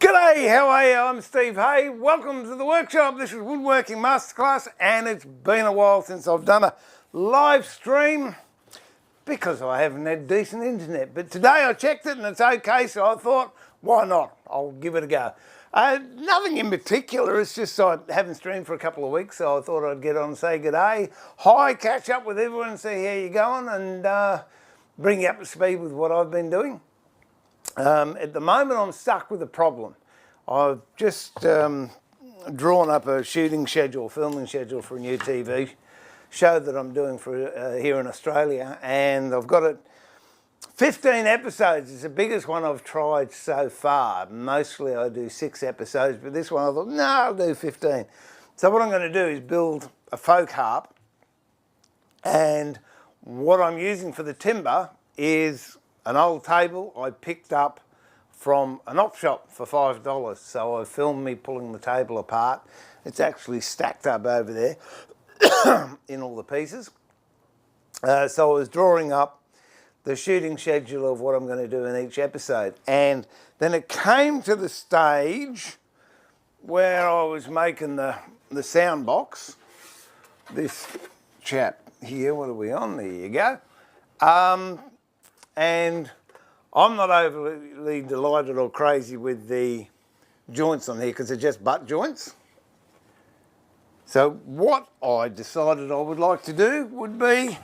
G'day, how are you? I'm Steve Hay. Welcome to the workshop. This is Woodworking Masterclass, and it's been a while since I've done a live stream because I haven't had decent internet. But today I checked it and it's okay, so I thought, why not? I'll give it a go. Nothing in particular, it's just I haven't streamed for a couple of weeks, so I thought I'd get on and say g'day, hi, catch up with everyone, see how you're going, and bring you up to speed with what I've been doing. At the moment I'm stuck with a problem. I've just drawn up a filming schedule for a new TV show that I'm doing for here in Australia, and I've got it 15 episodes. It's the biggest one I've tried so far. Mostly I do 6 episodes, but this one I thought, no, I'll do 15. So what I'm going to do is build a folk harp, and what I'm using for the timber is an old table I picked up from an op shop for $5. So I filmed me pulling the table apart. It's actually stacked up over there in all the pieces. So I was drawing up the shooting schedule of what I'm going to do in each episode. And then it came to the stage where I was making the sound box. This chap here, what are we on? There you go. And I'm not overly delighted or crazy with the joints on here because they're just butt joints. So what I decided I would like to do would be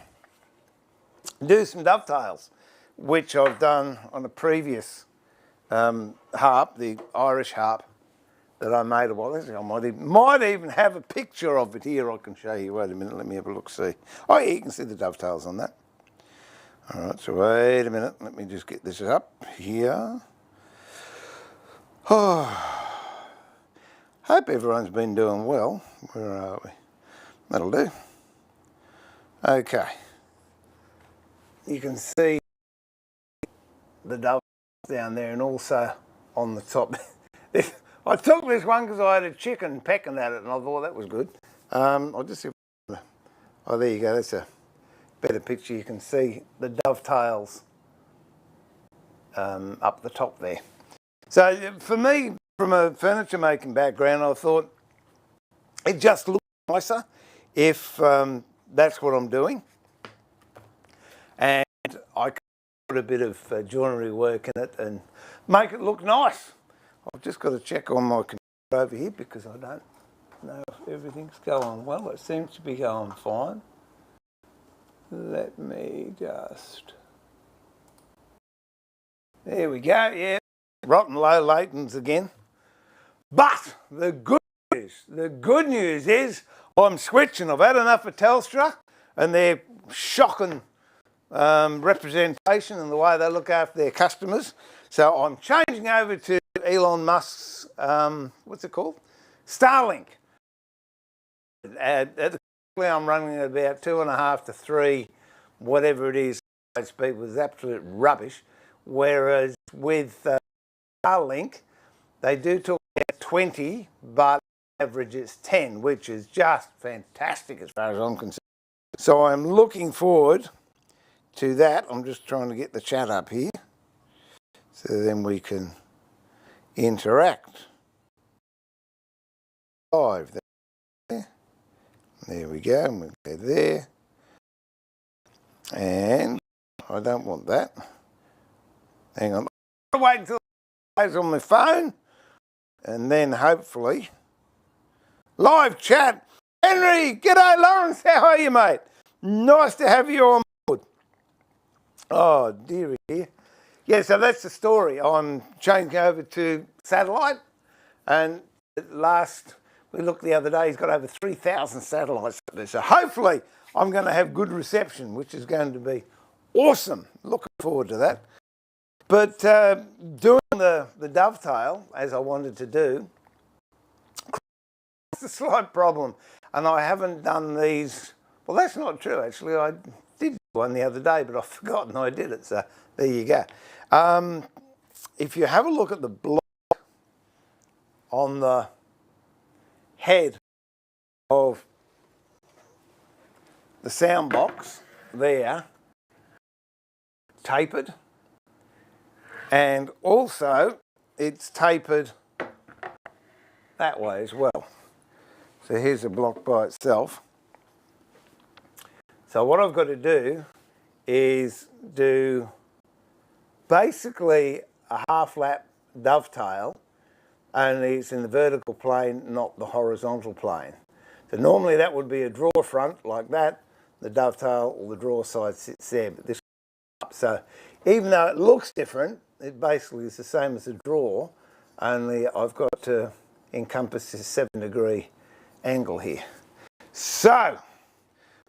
do some dovetails, which I've done on a previous harp, the Irish harp that I made a while ago. I might even have a picture of it here I can show you. Wait a minute, let me have a look, see. Oh yeah, you can see the dovetails on that. All right, so wait a minute, let me just get this up here. Oh, hope everyone's been doing well. Where are we? That'll do. Okay. You can see the dovetails down there and also on the top. I took this one because I had a chicken pecking at it and I thought that was good. I'll just see. Oh, there you go, that's a better picture. You can see the dovetails up the top there. So for me, from a furniture making background, I thought it just looks nicer if that's what I'm doing, and I can put a bit of joinery work in it and make it look nice. I've just got to check on my computer over here because I don't know if everything's going well. It seems to be going fine. Let me just, there we go, yeah, rotten low latents again. But the good news is I'm switching. I've had enough of Telstra and their shocking representation and the way they look after their customers. So I'm changing over to Elon Musk's, what's it called? Starlink. I'm running at about 2.5 to 3, whatever it is, speed was absolute rubbish. Whereas with Starlink, they do talk about 20, but average is 10, which is just fantastic as far as I'm concerned. So I'm looking forward to that. I'm just trying to get the chat up here, so then we can interact live there. There we go, and we'll go there. And I don't want that. Hang on. I'll wait until it goes on my phone, and then hopefully live chat. Henry, g'day Lawrence, how are you, mate? Nice to have you on board. Oh dearie dear. Yeah, so that's the story. I'm changing over to satellite, and we looked the other day, he's got over 3,000 satellites up there. So hopefully I'm going to have good reception, which is going to be awesome. Looking forward to that. But doing the dovetail, as I wanted to do, it's a slight problem. And I haven't done these. Well, that's not true, actually. I did one the other day, but I've forgotten I did it. So there you go. If you have a look at the block on the head of the sound box there, tapered, and also it's tapered that way as well. So here's a block by itself. So what I've got to do is do basically a half lap dovetail, only it's in the vertical plane, not the horizontal plane. So normally that would be a drawer front like that, the dovetail or the drawer side sits there, but this up. So even though it looks different, it basically is the same as a drawer, only I've got to encompass this 7-degree angle here. So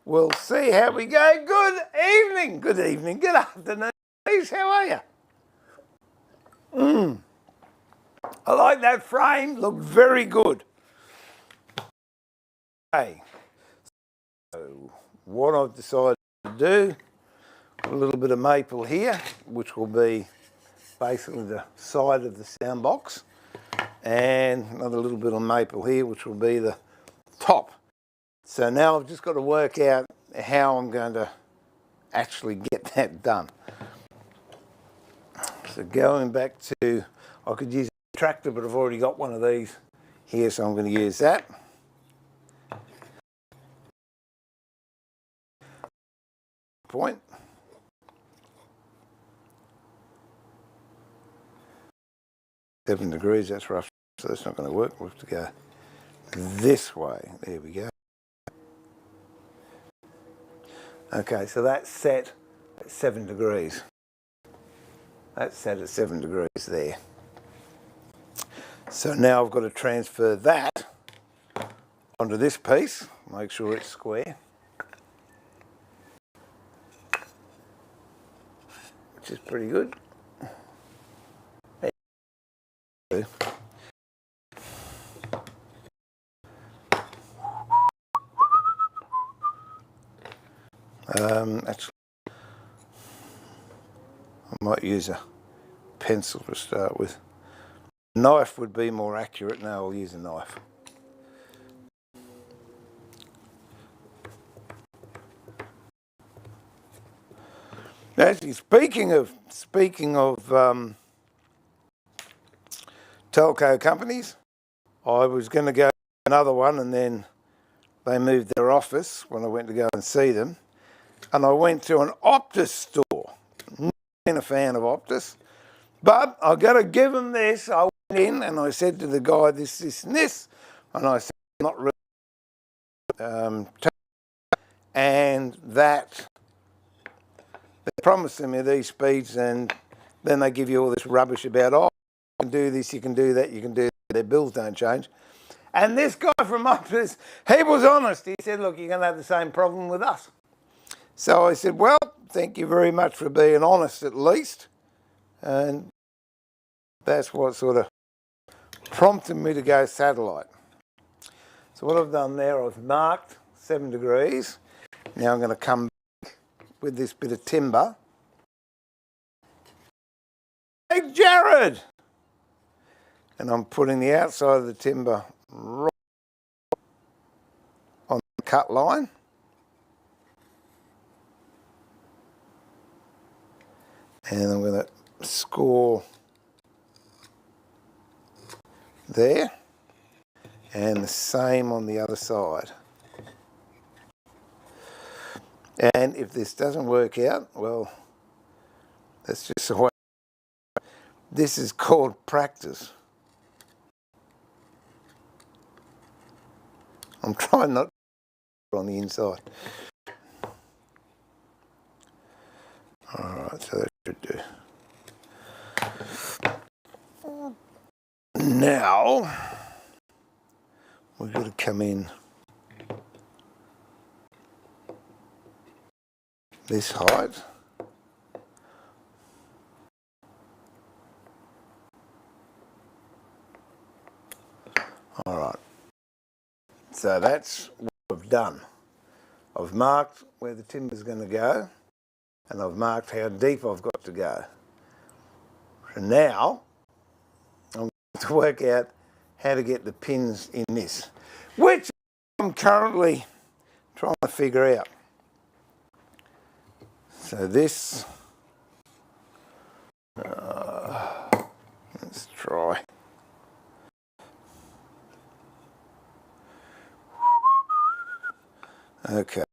we'll see how we go. Good evening, good afternoon. How are you? I like that frame, looked very good. Okay, so what I've decided to do, a little bit of maple here, which will be basically the side of the sound box, and another little bit of maple here, which will be the top. So now I've just got to work out how I'm going to actually get that done. So going back to, I could use a tractor, but I've already got one of these here, so I'm going to use that. Point. Seven degrees, that's rough, so that's not going to work. We'll have to go this way. There we go. Okay, so that's set at 7 degrees. That's set at 7 degrees there. So now I've got to transfer that onto this piece, make sure it's square, which is pretty good. Actually, I might use a pencil to start with. A knife would be more accurate. No, I'll use a knife. Actually, speaking of telco companies, I was going to go to another one, and then they moved their office when I went to go and see them. And I went to an obtuse store. Not been a fan of obtuse, but I got to give them this. I went in and I said to the guy, this, and this, and I said, not really. And that they're promising me these speeds, and then they give you all this rubbish about, oh, you can do this, you can do that, you can do that. Their bills don't change. And this guy from obtuse, he was honest. He said, look, you're going to have the same problem with us. So I said, well, thank you very much for being honest at least. And that's what sort of prompted me to go satellite. So what I've done there, I've marked 7 degrees. Now I'm going to come back with this bit of timber. Hey, Jared! And I'm putting the outside of the timber right on the cut line. And I'm going to score there, and the same on the other side. And if this doesn't work out, well, that's just the way. This is called practice. I'm trying not to on the inside. Alright, so that should do. Now, we've got to come in this height. Alright, so that's what I've done. I've marked where the timber's going to go, and I've marked how deep I've got to go. So now, I'm going to work out how to get the pins in this, which I'm currently trying to figure out. So this, let's try. Okay.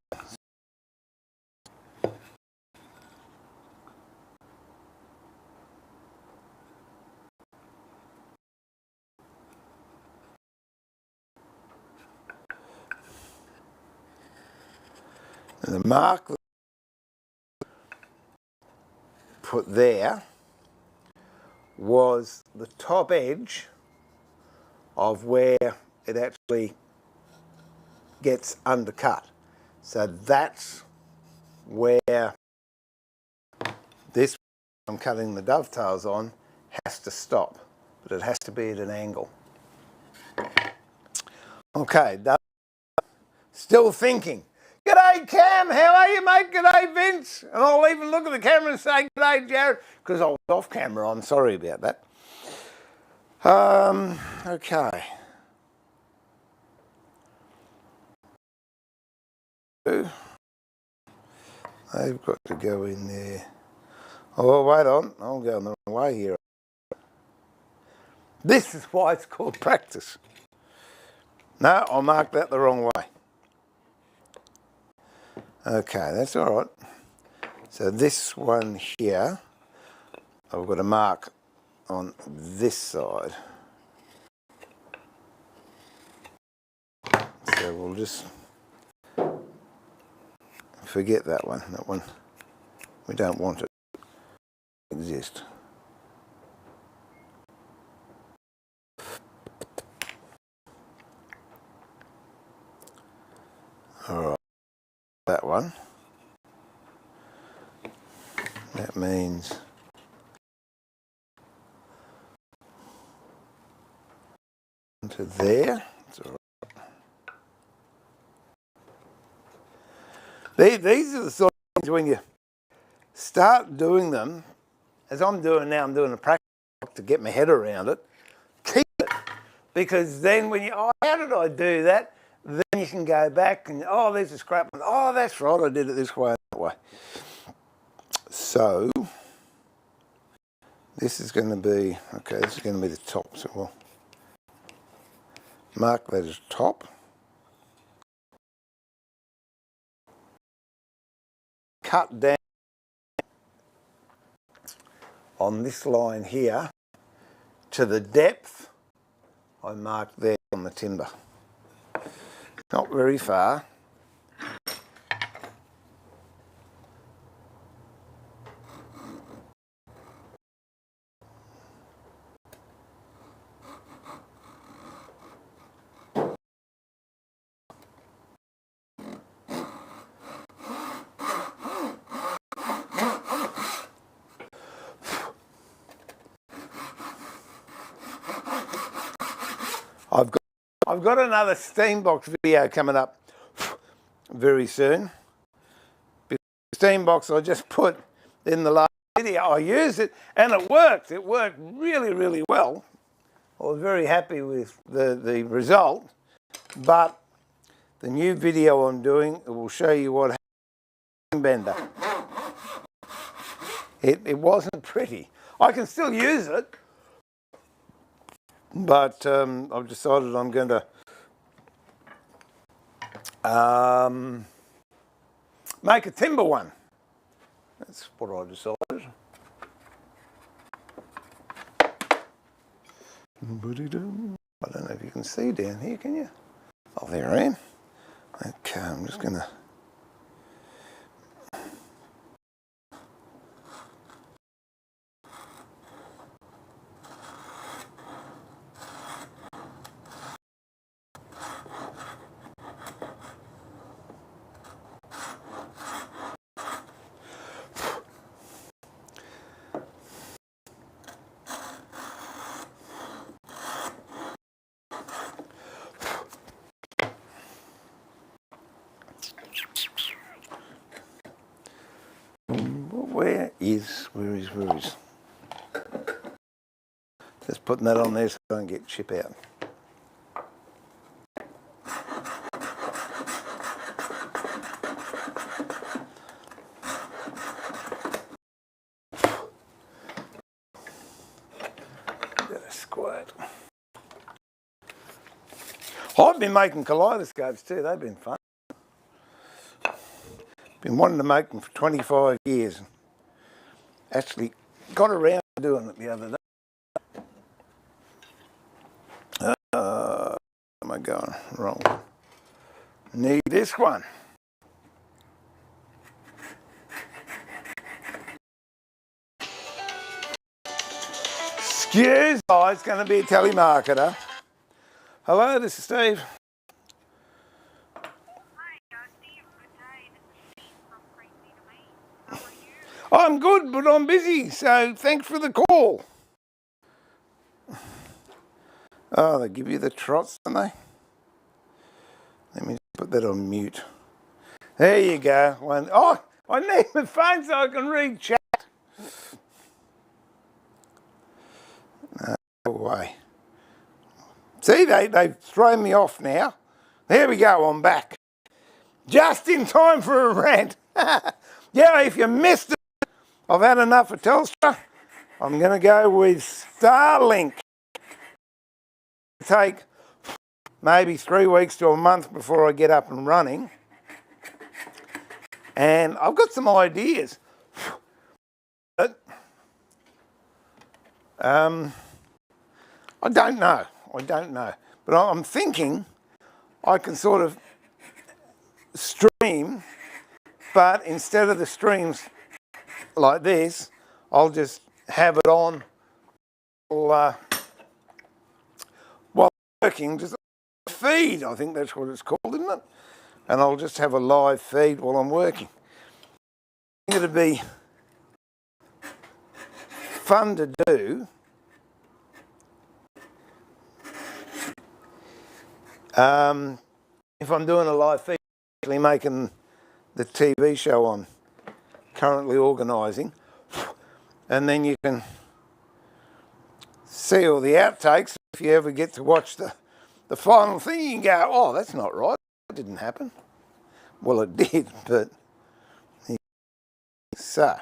And the mark put there was the top edge of where it actually gets undercut. So that's where this I'm cutting the dovetails on has to stop, but it has to be at an angle. Okay, still thinking. G'day Cam, how are you mate? G'day Vince. And I'll even look at the camera and say g'day Jared, because I was off camera, I'm sorry about that. Okay. They've got to go in there. Oh, wait on, I'm going the wrong way here. This is why it's called practice. No, I'll mark that the wrong way. Okay, that's all right. So this one here, I've got to mark on this side. So we'll just forget that one. That one, we don't want it to exist. All right, that one. That means to there. It's all right. These are the sort of things when you start doing them, as I'm doing now, I'm doing a practice to get my head around it. Keep it, because then when you, oh, how did I do that? Then you can go back and, oh, there's a scrap. Oh, that's right, I did it this way, that way. So, this is going to be, okay, this is going to be the top. So we'll mark that as top. Cut down on this line here to the depth I marked there on the timber. Not very far. I've got another Steambox video coming up very soon. The Steambox I just put in the last video, I used it and it worked. It worked really, really well. I was very happy with the result, but the new video I'm doing, it will show you what happened bender. It wasn't pretty. I can still use it, but I've decided I'm going to make a timber one. That's what I decided. I don't know if you can see down here, can you? Oh, there I am. Okay, I'm just going to... Where is? Just putting that on there so I don't get chip out. Squirt. I've been making kaleidoscopes too, they've been fun. Been wanting to make them for 25 years. Actually got around to doing it the other day. Am I going wrong? Need this one. Excuse me, it's going to be a telemarketer. Hello, this is Steve. I'm good, but I'm busy, so thanks for the call. Oh, they give you the trots, don't they? Let me put that on mute. There you go. Oh, I need my phone so I can read chat. No way. See, they've thrown me off now. There we go, I'm back. Just in time for a rant. Yeah, if you missed it, I've had enough of Telstra. I'm going to go with Starlink. Take maybe 3 weeks to a month before I get up and running. And I've got some ideas. But I don't know. But I'm thinking I can sort of stream, but instead of the streams like this, I'll just have it on while working, just a feed. I think that's what it's called, isn't it? And I'll just have a live feed while I'm working. I think it'd be fun to do. If I'm doing a live feed, actually making the TV show I'm currently organising, and then you can see all the outtakes. If you ever get to watch the final thing, you can go, oh, that's not right, that didn't happen. Well, it did, but so.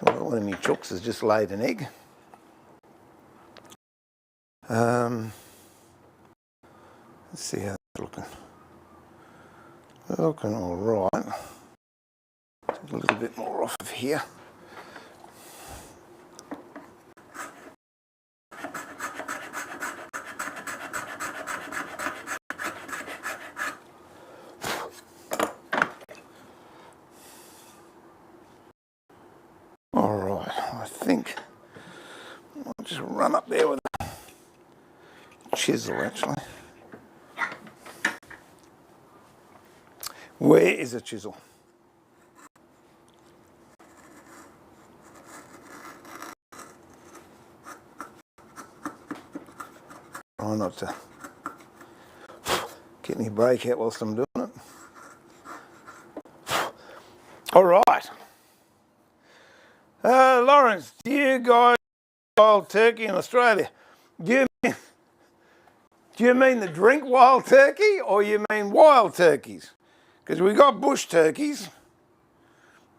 Well, one of my chooks has just laid an egg. Let's see how it's looking. Looking all right. A little bit more off of here. All right, I think I'll just run up there with a chisel, actually. Where is a chisel? Try not to get any break out whilst I'm doing it. All right. Lawrence, do you guys wild turkey in Australia? Do you mean the drink wild turkey, or you mean wild turkeys? Because we got bush turkeys,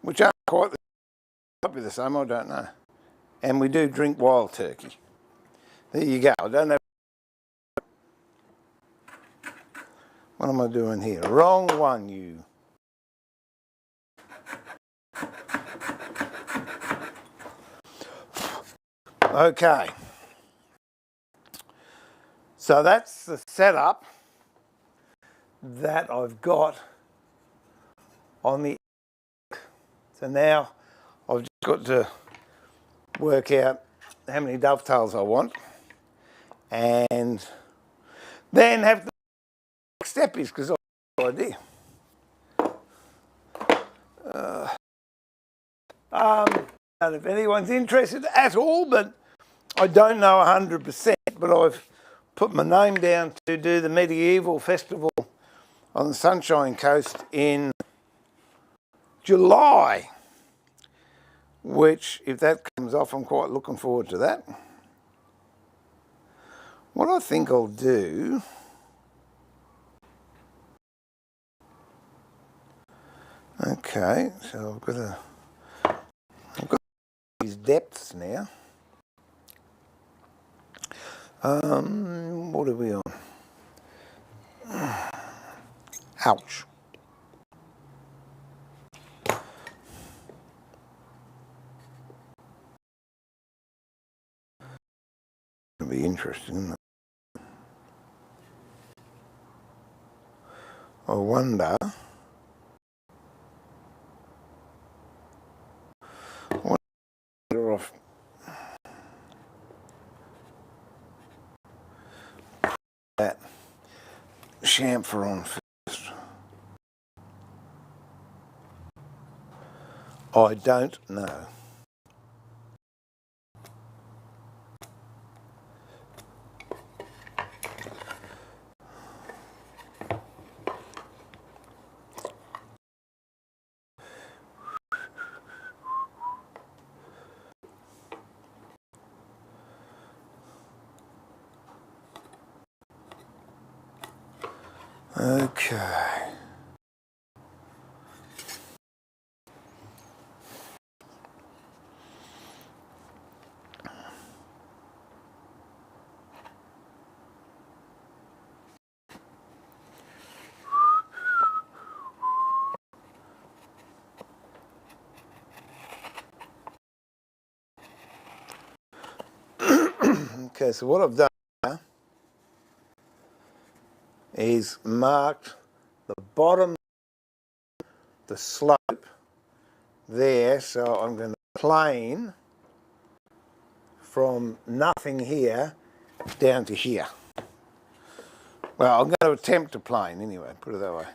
which aren't quite the same, I don't know. And we do drink wild turkey. There you go. I don't know. What am I doing here? Wrong one, you. Okay. So that's the setup that I've got on the. So now I've just got to work out how many dovetails I want, and then have the next step is, because I have no idea. I don't know if anyone's interested at all, but I don't know 100%, but I've put my name down to do the medieval festival on the Sunshine Coast in July, which, if that comes off, I'm quite looking forward to that. What I think I'll do, okay, so I've got these depths now. What are we on? Ouch. It'll be interesting, isn't it? I wonder what off that chamfer on first. I don't know. Okay. Okay, so what I've done now is marked the bottom, the slope there, so I'm going to plane from nothing here down to here. Well, I'm going to attempt to plane anyway, put it that way.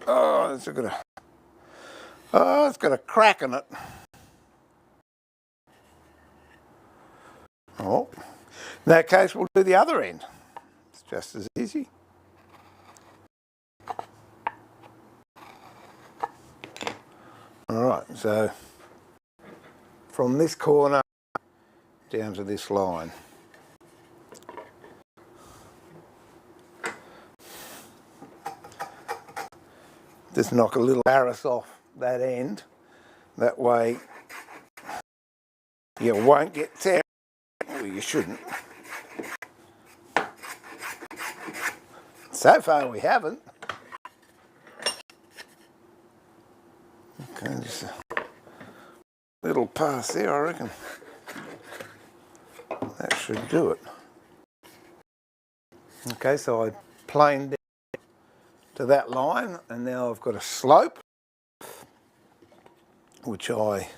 Oh, it's got a crack in it. Oh, in that case, we'll do the other end. It's just as easy. All right, so from this corner down to this line. Just knock a little arris off that end. That way you won't get tear. Well, you shouldn't. So far we haven't. Okay, just a little pass there, I reckon. That should do it. Okay, so I planed down to that line, and now I've got a slope, which I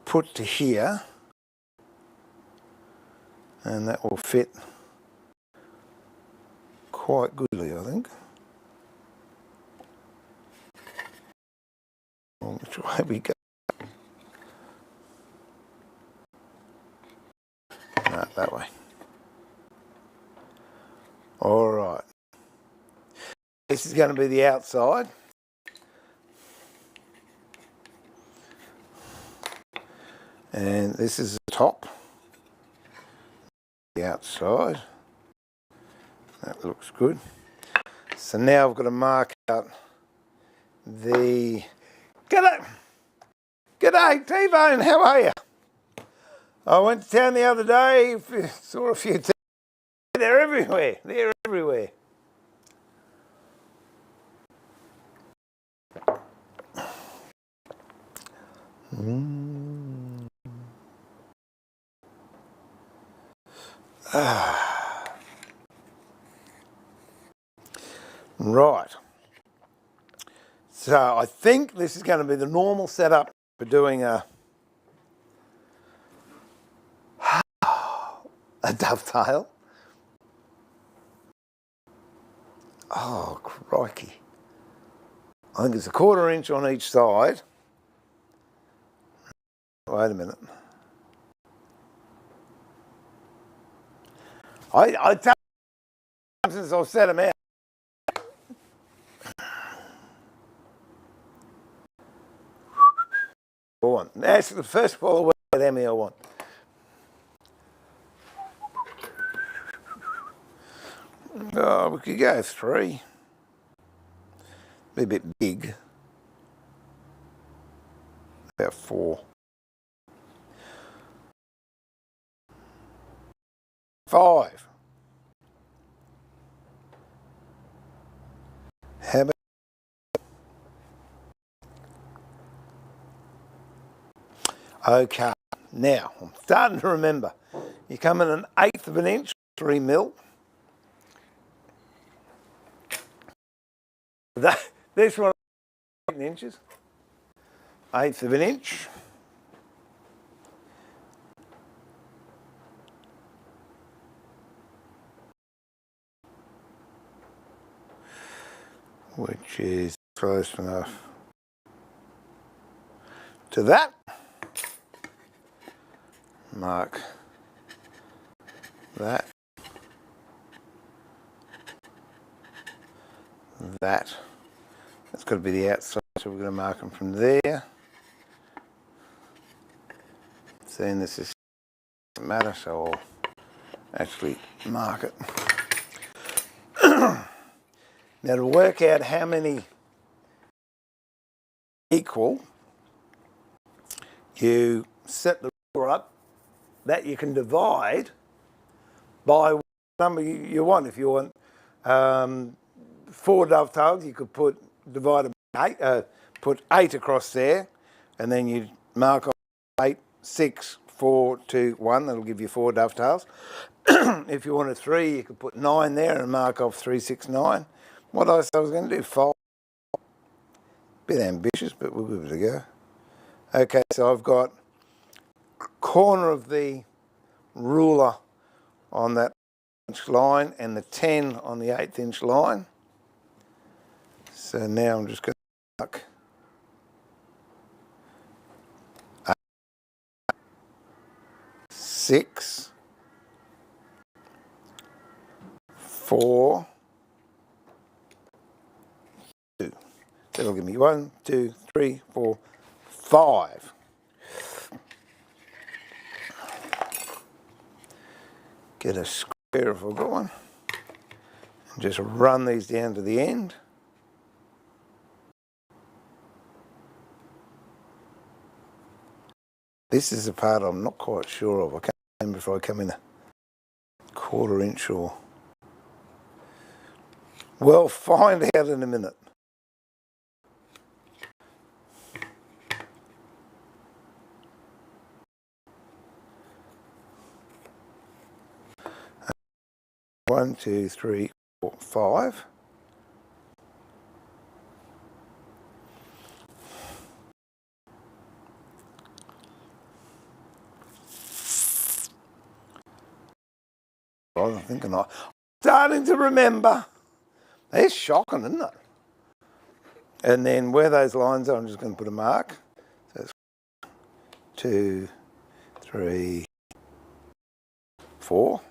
put to here, and that will fit quite goodly, I think. Which way we go? No, that way. All right. This is going to be the outside. And this is the top. The outside. That looks good. So now I've got to mark out the... G'day, T-Bone, how are you? I went to town the other day, saw a few T-Bones. They're everywhere, they're everywhere. Right. So I think this is going to be the normal setup for doing a dovetail. Oh, crikey. I think it's a 1/4 inch on each side. Wait a minute. I tell you since I've set them out. That's the first ball of them I want. Oh, we could go 3. Be a bit big. about 4. 5. How about okay, now I'm starting to remember. You come in 1/8 of an inch, 3 mil. This one 8 inches, 1/8 of an inch. Which is close enough to that. Mark that. That. That's got to be the outside, so we're going to mark them from there. Seeing this is doesn't matter, so I'll actually mark it. Now to work out how many equal, you set the ruler up that you can divide by what number you want. If you want 4 dovetails, you could divide them by 8, put 8 across there, and then you mark off 8, 6, 4, 2, 1. That'll give you 4 dovetails. If you wanted 3, you could put 9 there and mark off 3, 6, 9. What I said I was going to do 5. Bit ambitious, but we'll give it a go. Okay, so I've got corner of the ruler on that inch line and the 10 on the 1/8 inch line. So now I'm just going to mark 8, 6, 4, 2. That'll give me 1, 2, 3, 4, 5. Get a square if I've got one. And just run these down to the end. This is the part I'm not quite sure of. I can't remember if I come in a 1/4 inch or... Well, find out in a minute. One, 2, 3, 4, 5. I'm thinking I'm starting to remember. It's shocking, isn't it? And then where those lines are, I'm just going to put a mark. So it's 2, 3, 4.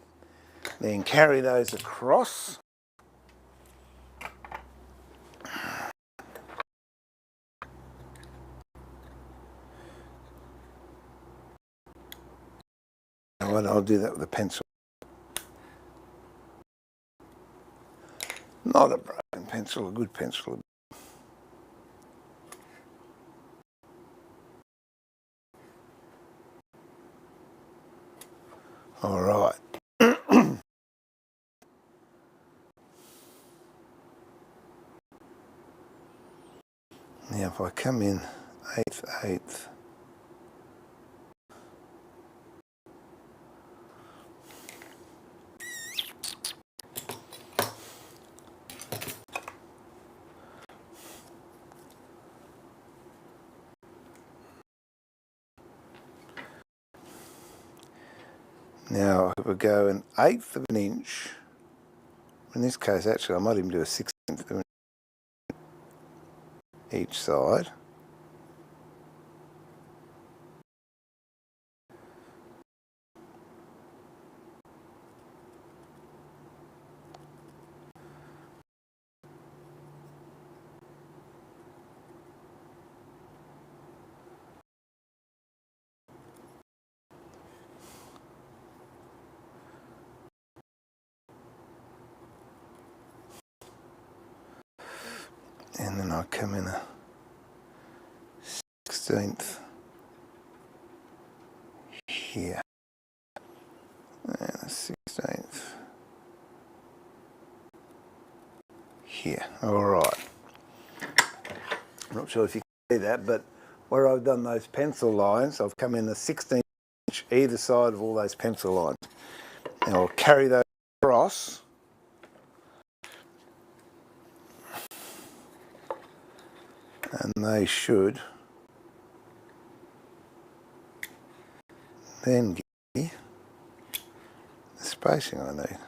Then carry those across. And I'll do that with a pencil. Not a broken pencil, a good pencil. All right. Now if I come in 1/8. Now if we go 1/8 of an inch, in this case actually I might even do a 1/16 of an inch each side. And then I come in a 1/16 here. And a 16th here. All right. I'm not sure if you can see that, but where I've done those pencil lines, I've come in a 16 inch either side of all those pencil lines. And I'll carry those across. And they should then give me the spacing I need.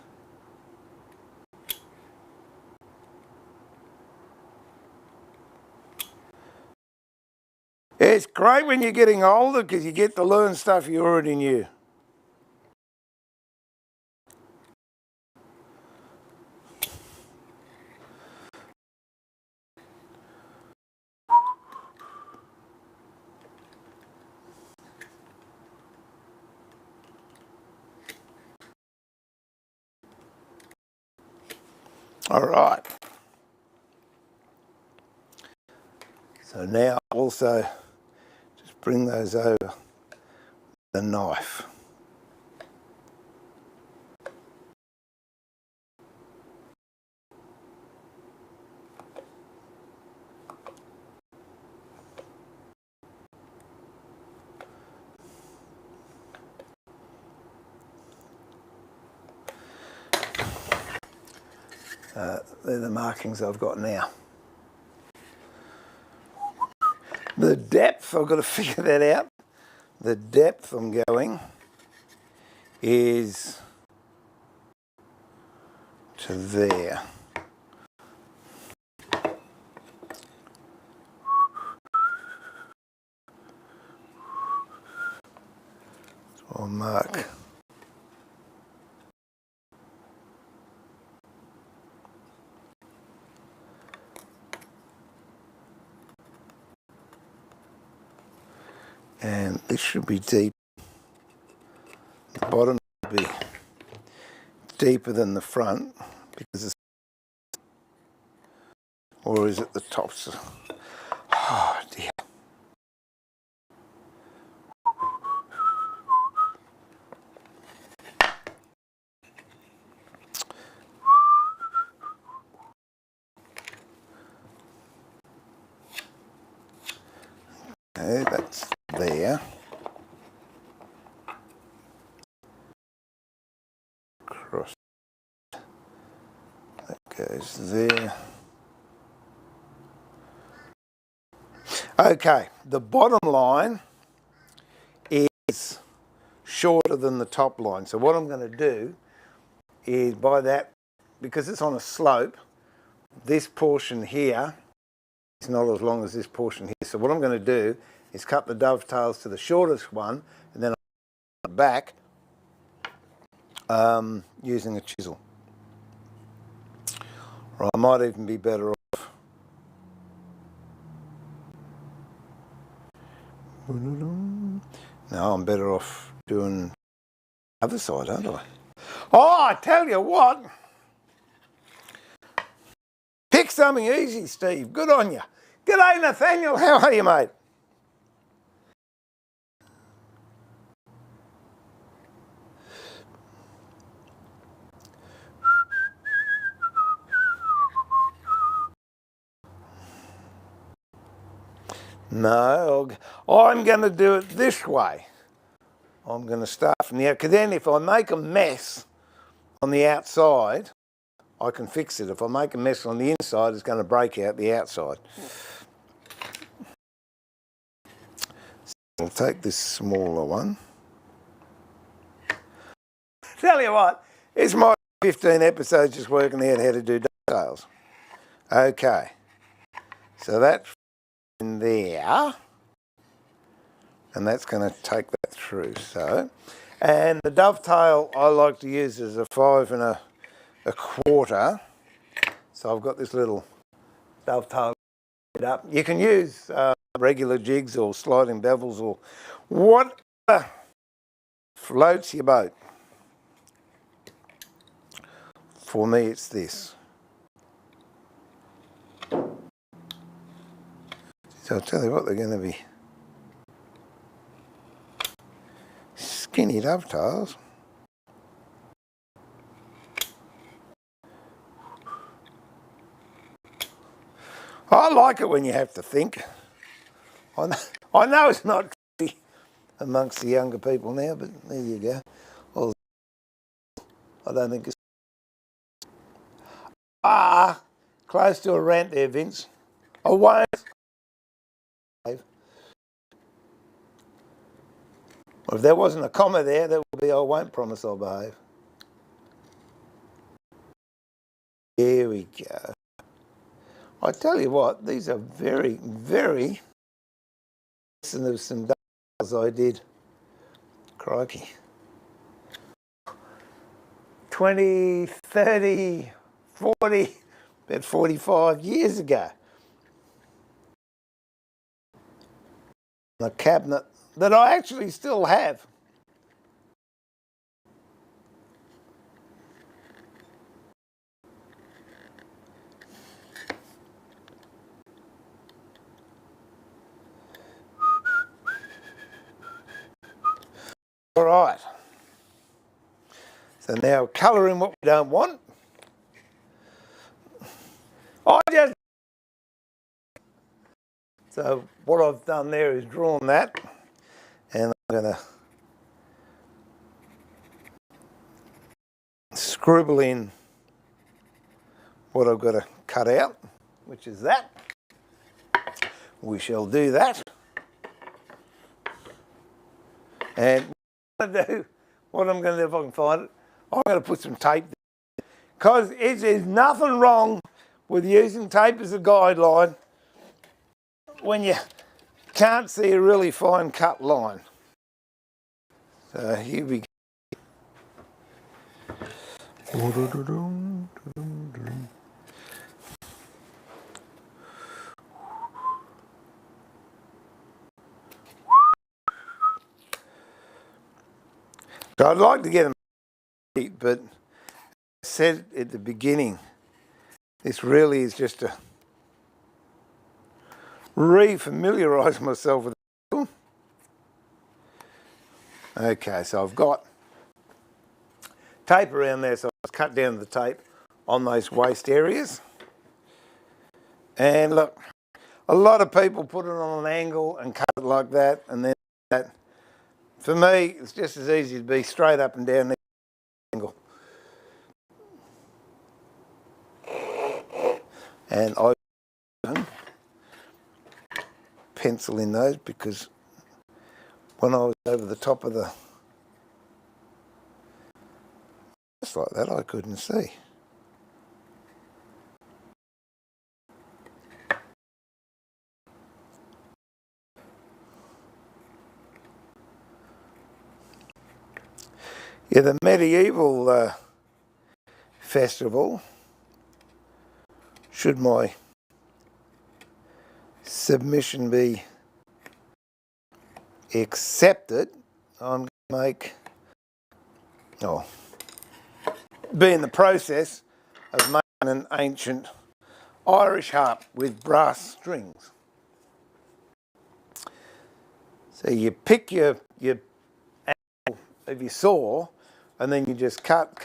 It's great when you're getting older because you get to learn stuff you already knew. All right. So now also just bring those over the knife. They're the markings I've got now. The depth, I've got to figure that out. The depth I'm going is to there. So I'll mark. And this should be deep. The bottom should be deeper than the front because it's, or is it the tops? Oh dear. Okay, that's there. Cross. That goes there. Okay, the bottom line is shorter than the top line. So what I'm going to do is by that, because it's on a slope, this portion here is not as long as this portion here. So what I'm going to do is cut the dovetails to the shortest one and then I'll cut it back using a chisel. Or I might even be better off. No, I'm better off doing the other side, aren't I? Oh, I tell you what. Pick something easy, Steve. Good on you. G'day, Nathaniel. How are you, mate? No, I'm going to do it this way. I'm going to start from the out, because then if I make a mess on the outside, I can fix it. If I make a mess on the inside, it's going to break out the outside. So I'll take this smaller one. Tell you what, it's my 15 episodes just working out how to do dovetails. Okay, so that's in there, and that's going to take that through. So, and the dovetail I like to use is a 5 1/4. So I've got this little dovetail up. You can use regular jigs or sliding bevels or whatever floats your boat. For me, it's this. So I'll tell you what, they're going to be skinny. skinny dovetails. I like it when you have to think. I know it's not trendy amongst the younger people now, but there you go. Well, I don't think it's... Close to a rant there, Vince. I won't. Well, if there wasn't a comma there, that would be I won't promise I'll behave. Here we go. I tell you what, these are very, very... And there was some dovetails I did. Crikey. 20, 30, 40, about 45 years ago. A cabinet that I actually still have. All right. So now colour in what we don't want. So what I've done there is drawn that, and I'm going to scribble in what I've got to cut out, which is that. We shall do that. And what I'm going to do if I can find it, I'm going to put some tape there. Because there's nothing wrong with using tape as a guideline when you can't see a really fine cut line. So here we go. So I'd like to get them, but I said at the beginning, this really is just to re-familiarise myself with the tool. Okay, so I've got tape around there, so I've cut down the tape on those waste areas. And look, a lot of people put it on an angle and cut it like that, and then that. For me, it's just as easy to be straight up and down the angle. And I pencil in those because when I was over the top of the... just like that, I couldn't see. Yeah, the medieval festival, should my submission be accepted, I'm going to be in the process of making an ancient Irish harp with brass strings. So you pick your angle of your saw, and then you just cut,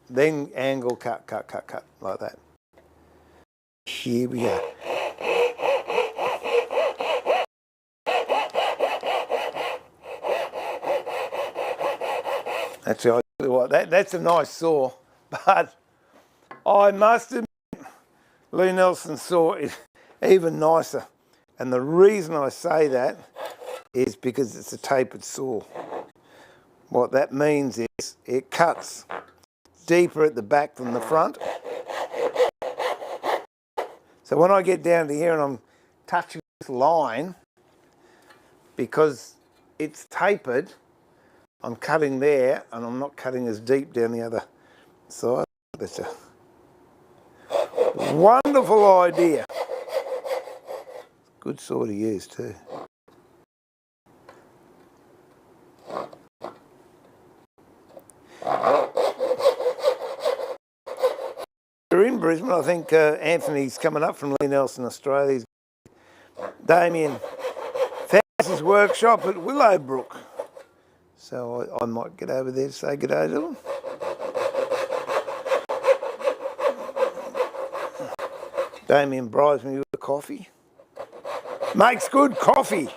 then angle, cut, like that. Here we go. Actually, I tell you what, that's a nice saw, but I must admit, Lee Nelson's saw is even nicer. And the reason I say that is because it's a tapered saw. What that means is it cuts deeper at the back than the front. So when I get down to here and I'm touching this line, because it's tapered, I'm cutting there and I'm not cutting as deep down the other side. That's a wonderful idea. Good saw to use too. We're in Brisbane. I think Anthony's coming up from Lee Nelson, Australia. Damien Fowler's workshop at Willowbrook. So I might get over there to say good day to them. Damien bribes me with a coffee. Makes good coffee.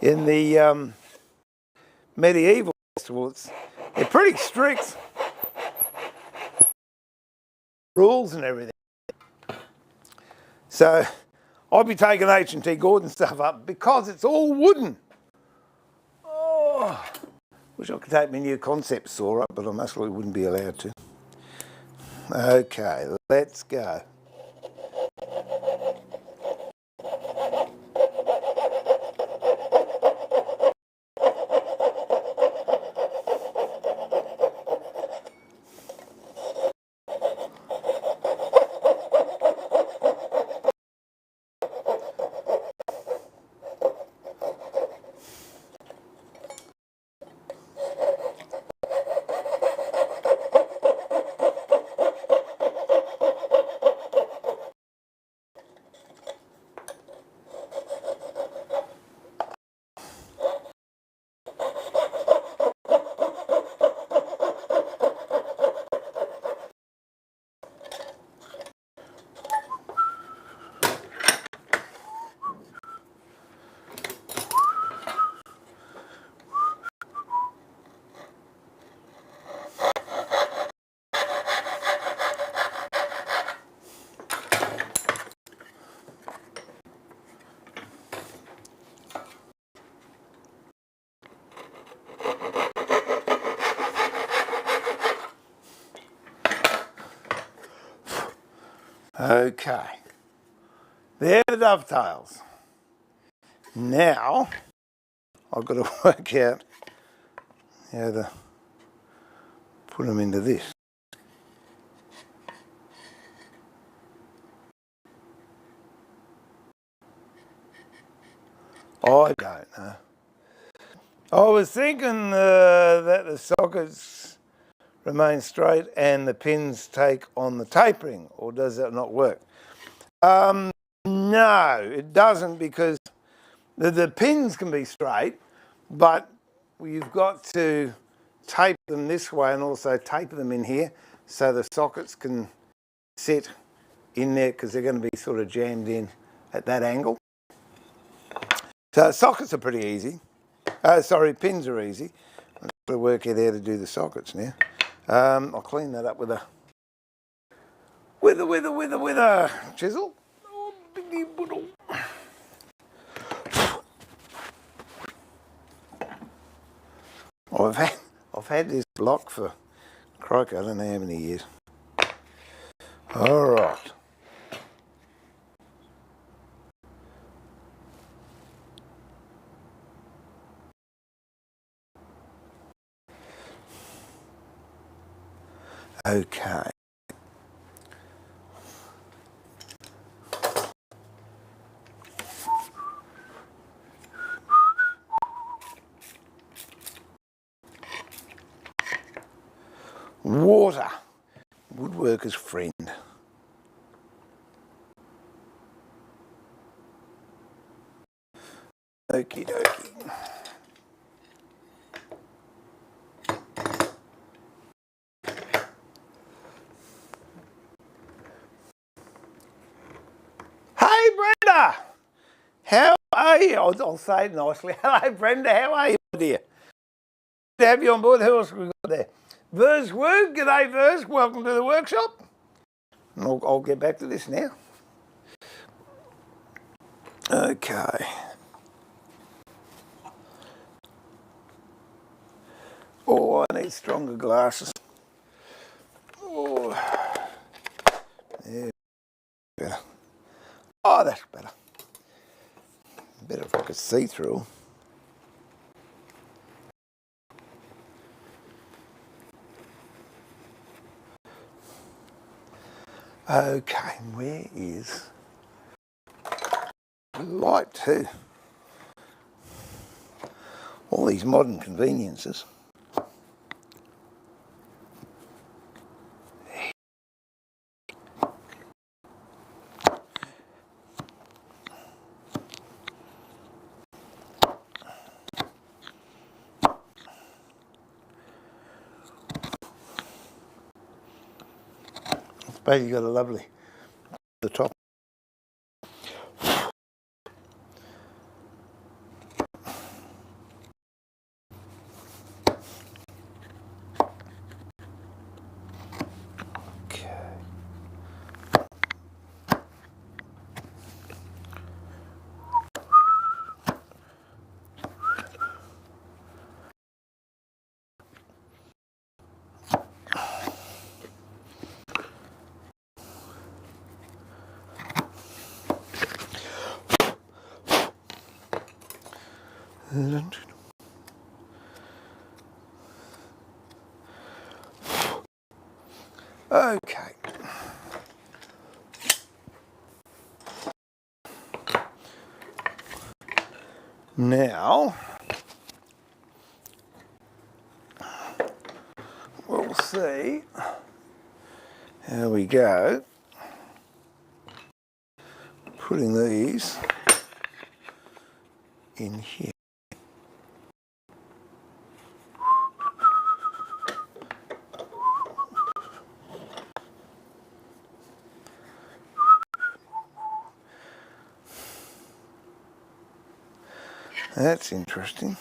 In the medieval festivals, they're pretty strict rules and everything. So I'll be taking H&T Gordon stuff up because it's all wooden. Oh, wish I could take my new concept saw up, but I most likely wouldn't be allowed to. Okay, let's go. Okay, they're the dovetails. Now, I've got to work out how to put them into this. I don't know. I was thinking that the sockets remain straight and the pins take on the tapering, or does that not work? No, it doesn't, because the pins can be straight, but you've got to tape them this way and also tape them in here so the sockets can sit in there, because they're going to be sort of jammed in at that angle. So sockets are pretty easy. Pins are easy. I've got to work out how to do the sockets now. I'll clean that up with a chisel. Oh, biggie boodle. I've had this block for, crikey, I don't know how many years. All right. Okay. Water, woodworker's friend. Okie dokie. Hey Brenda, how are you? I'll say it nicely. Hello Brenda, how are you, dear? Good to have you on board. Who else have we got there? Vers Woo, g'day Vers, welcome to the workshop. And I'll get back to this now. Okay. Oh, I need stronger glasses. Oh, yeah, better. Oh, that's better. Better if I could see through. Okay, where is the light too? all these modern conveniences. It's basically got a lovely the top. Okay. Now, we'll see how we go putting these in here. That's interesting.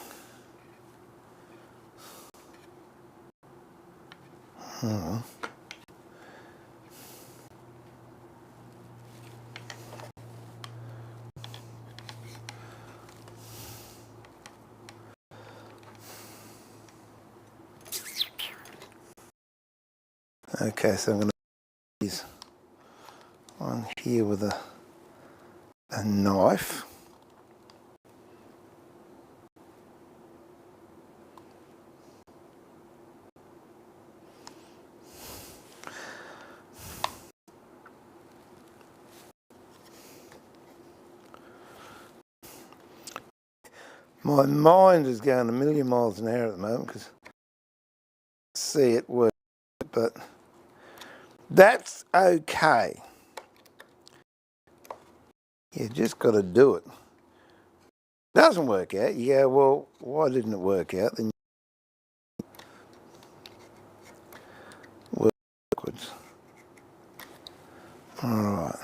Okay, so I'm going to put these on here with a knife. My mind is going a million miles an hour at the moment because I see it work, but that's okay. You just got to do it. Doesn't work out, you go, well, why didn't it work out? Then you work backwards. Alright.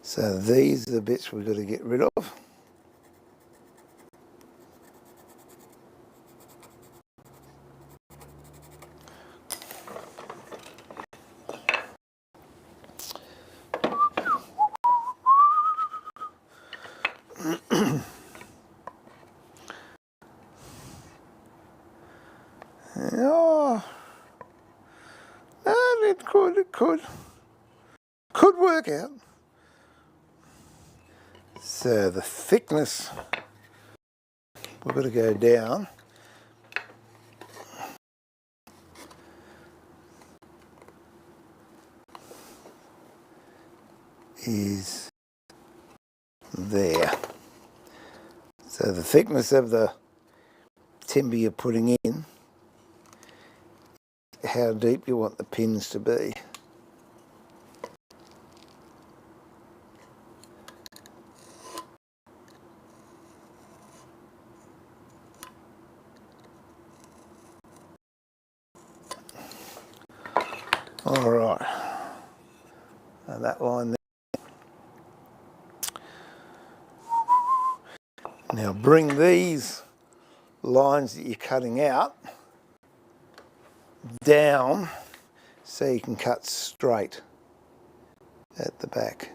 So these are the bits we've got to get rid of. Oh, and it could work out. So the thickness, we've got to go down. Is there. So the thickness of the timber you're putting in, how deep you want the pins to be. All right, and that line there. Now bring these lines that you're cutting out down so you can cut straight at the back.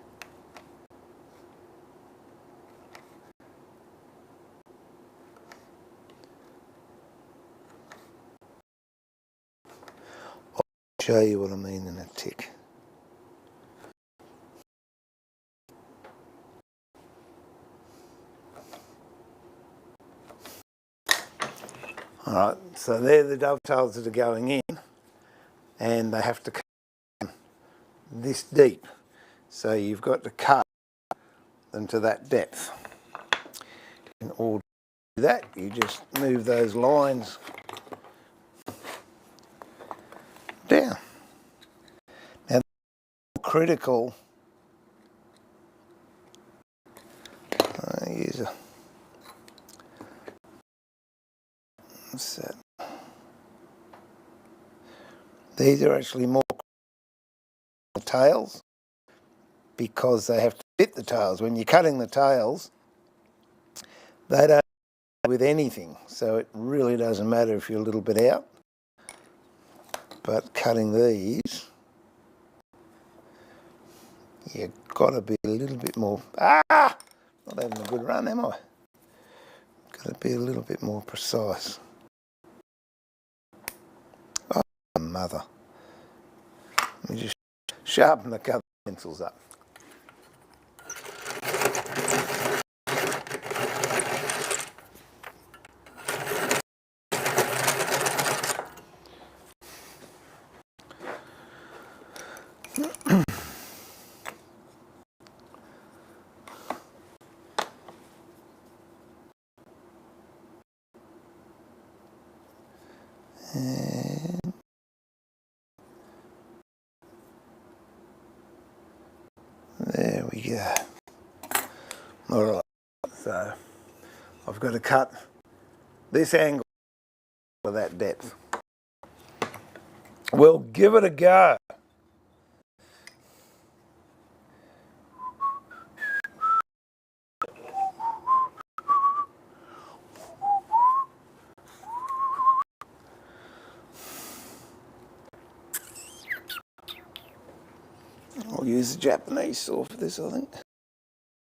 I'll show you what I mean in a tick. Alright, so they're the dovetails that are going in, and they have to come this deep. So you've got to cut them to that depth in order that, you just move those lines down. Now, critical. I use a. What's that? These are actually more tails because they have to fit the tails. When you're cutting the tails, they don't with anything, so it really doesn't matter if you're a little bit out. But cutting these, you've got to be a little bit more, not having a good run, am I? Got to be a little bit more precise. Oh, mother. Let me just sharpen the colour pencils up. And there we go. All right, so I've got to cut this angle for that depth. We'll give it a go. I'll use the Japanese saw for this, I think.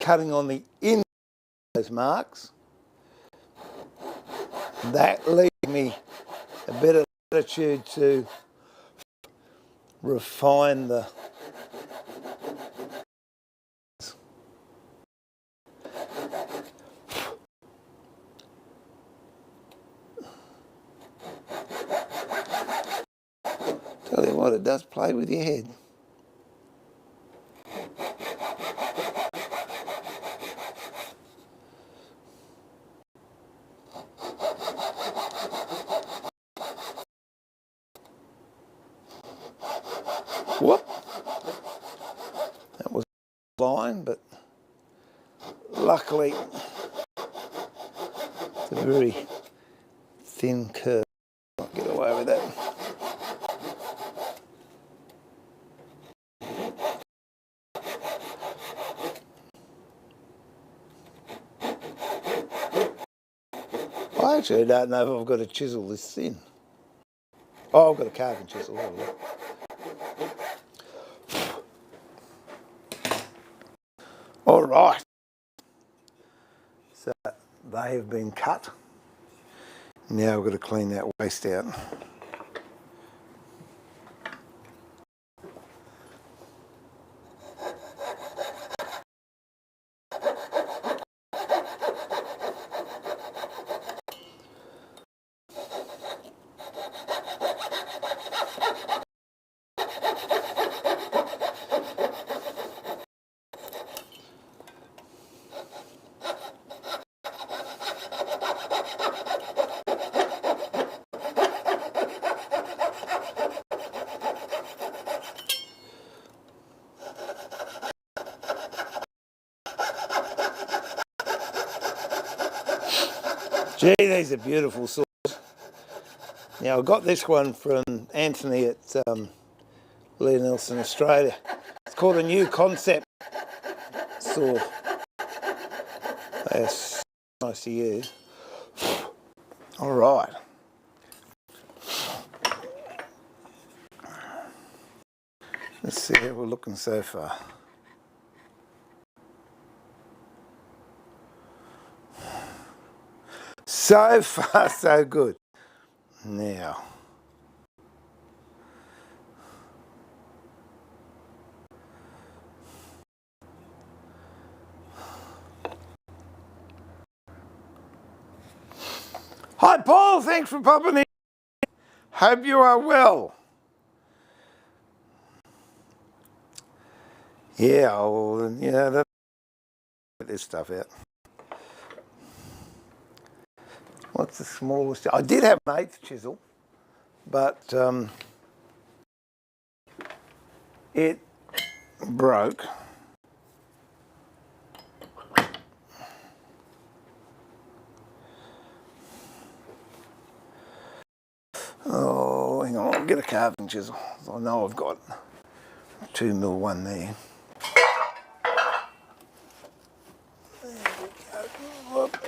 Cutting on the in those marks. That leaves me a bit of latitude to refine the tell you what, it does play with your head. Whoop! That was a line, but luckily it's a very thin curve. I'll get away with that. I actually don't know if I've got a chisel this thin. Oh, I've got a carving chisel. All right. So they have been cut. Now I've got to clean that waste out. Gee, these are beautiful saws. Now, I got this one from Anthony at Lee Nelson, Australia. It's called a New Concept saw. That's nice to use. All right. Let's see how we're looking so far. So far, so good. Now, hi Paul, thanks for popping in. Hope you are well. Yeah, well, you know, get this stuff out. What's the smallest? I did have an 1/8 chisel, but it broke. Oh, hang on, I'll get a carving chisel. I know I've got a 2mm one there. There we go. Whoop.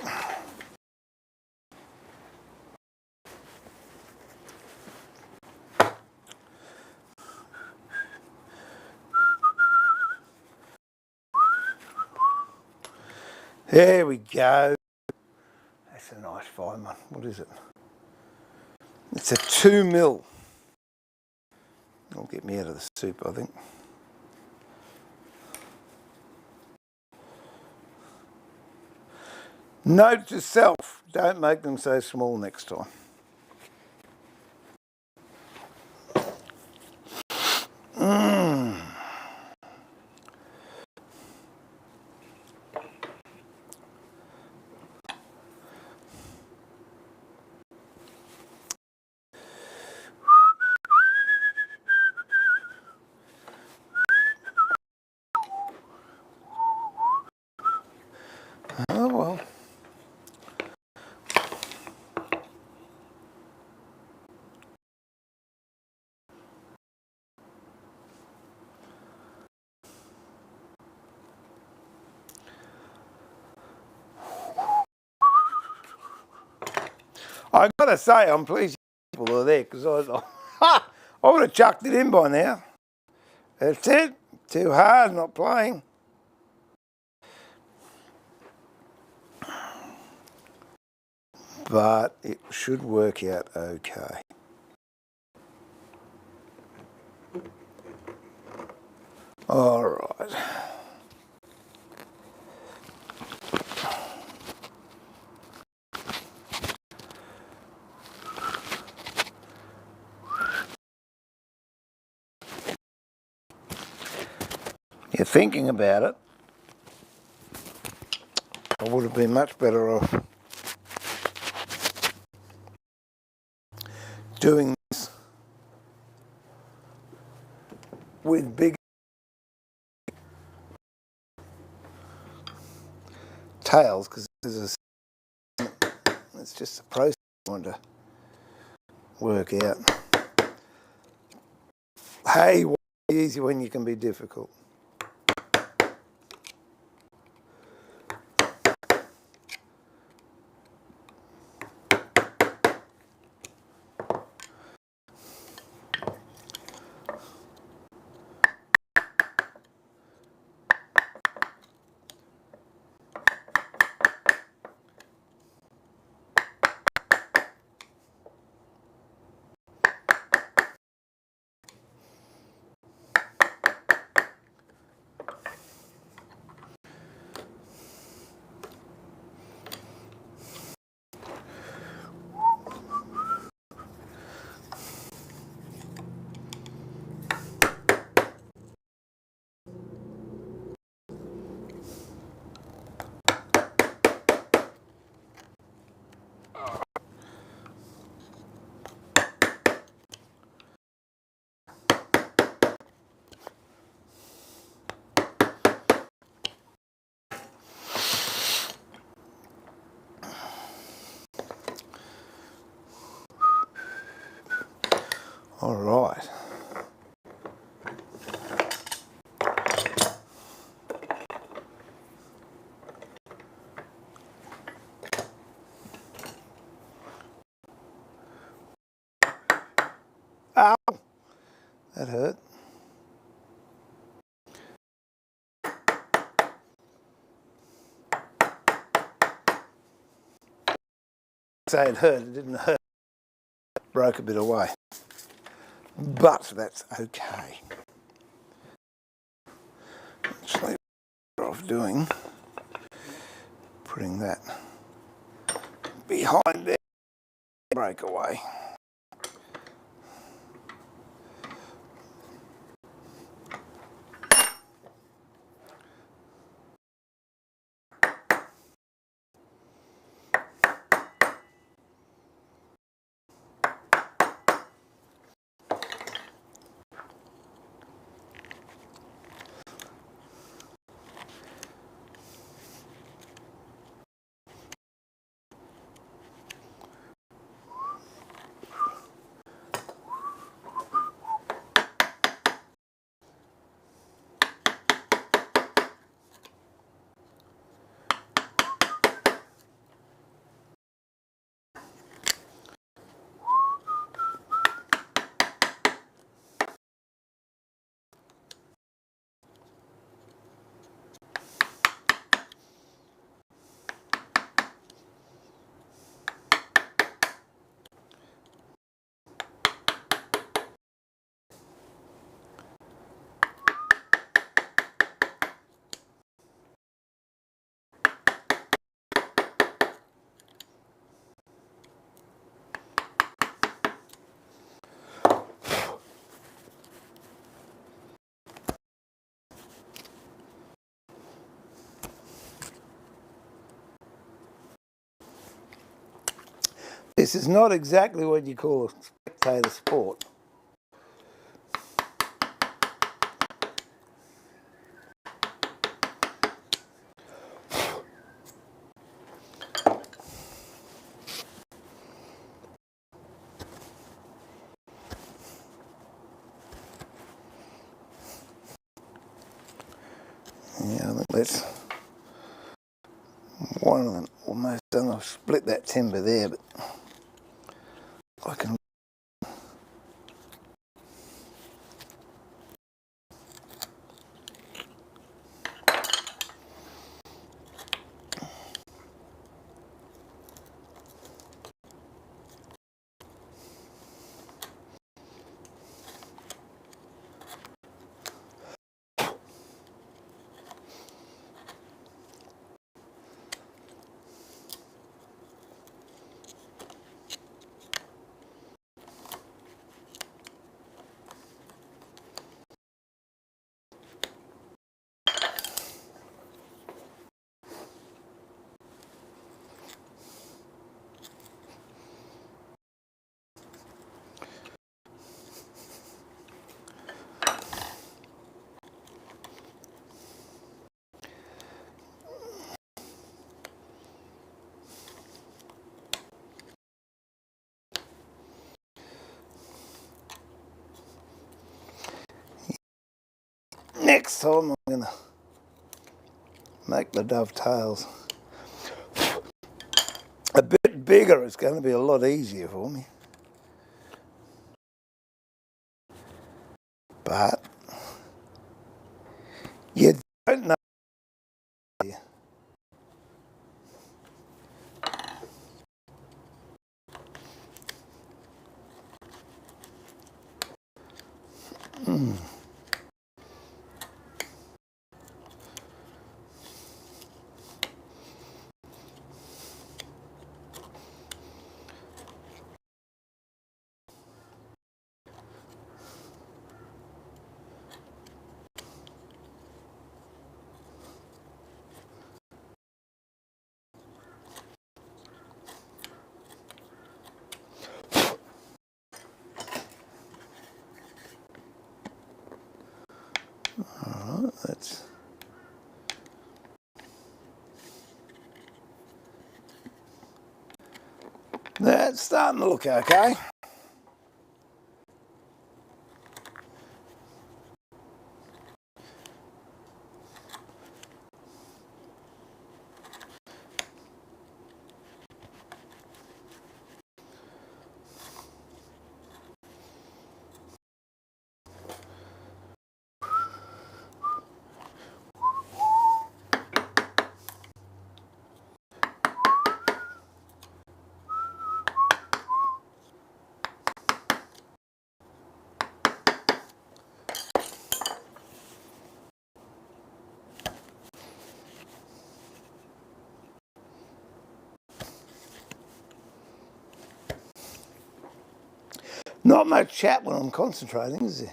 There we go. That's a nice fine one. What is it? It's a 2mm. It'll get me out of the soup, I think. Note to self, don't make them so small next time. Oh well. I gotta say, I'm pleased people are there because I would have chucked it in by now. That's it. Too hard, not playing. But it should work out okay. All right. You're thinking about it. I would have been much better off doing this with big tails, because it's just a process I want to work out. Hey, why easy when you can be difficult? All right. Ow! That hurt. Say it hurt, it didn't hurt. It broke a bit away. But that's okay. Actually, what I'm doing, putting that behind there, break away. This is not exactly what you call a spectator sport. Yeah, I think that's one of them almost done. I've split that timber there, but I can. Next time I'm going to make the dovetails a bit bigger. It's going to be a lot easier for me. But you don't know. Alright, that's starting to look okay. Not much chat when I'm concentrating, is there?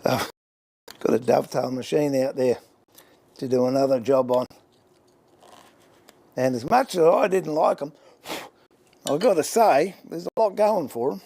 I've got a dovetail machine out there to do another job on. And as much as I didn't like them, I've got to say, there's a lot going for them.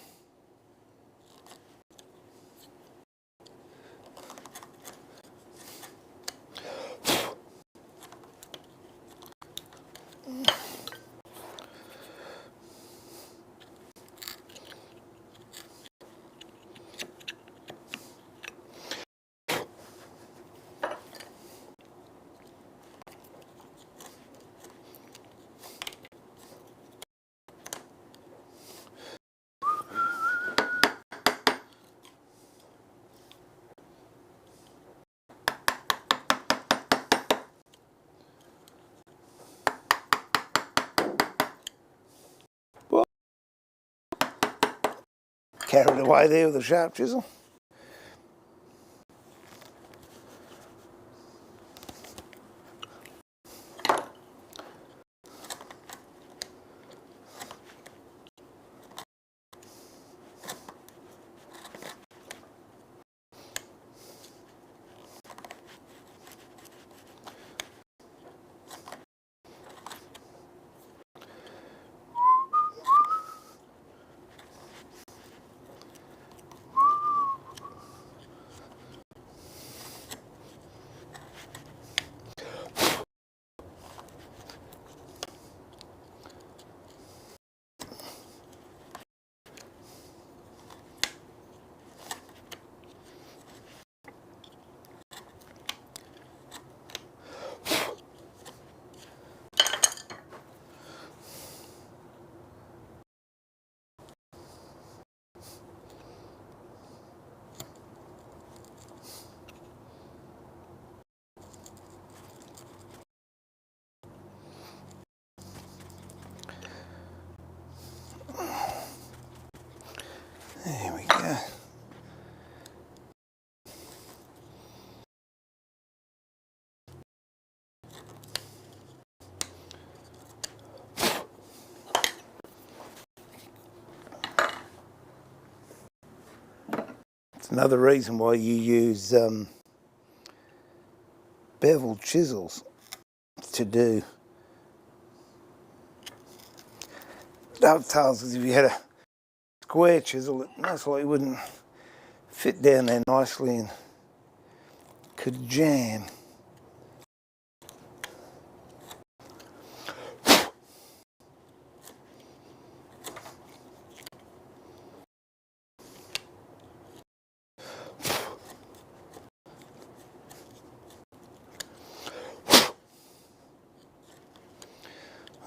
Well, carried away there with a sharp chisel. It's another reason why you use beveled chisels to do dovetails, because if you had a square chisel, it most likely wouldn't fit down there nicely and could jam.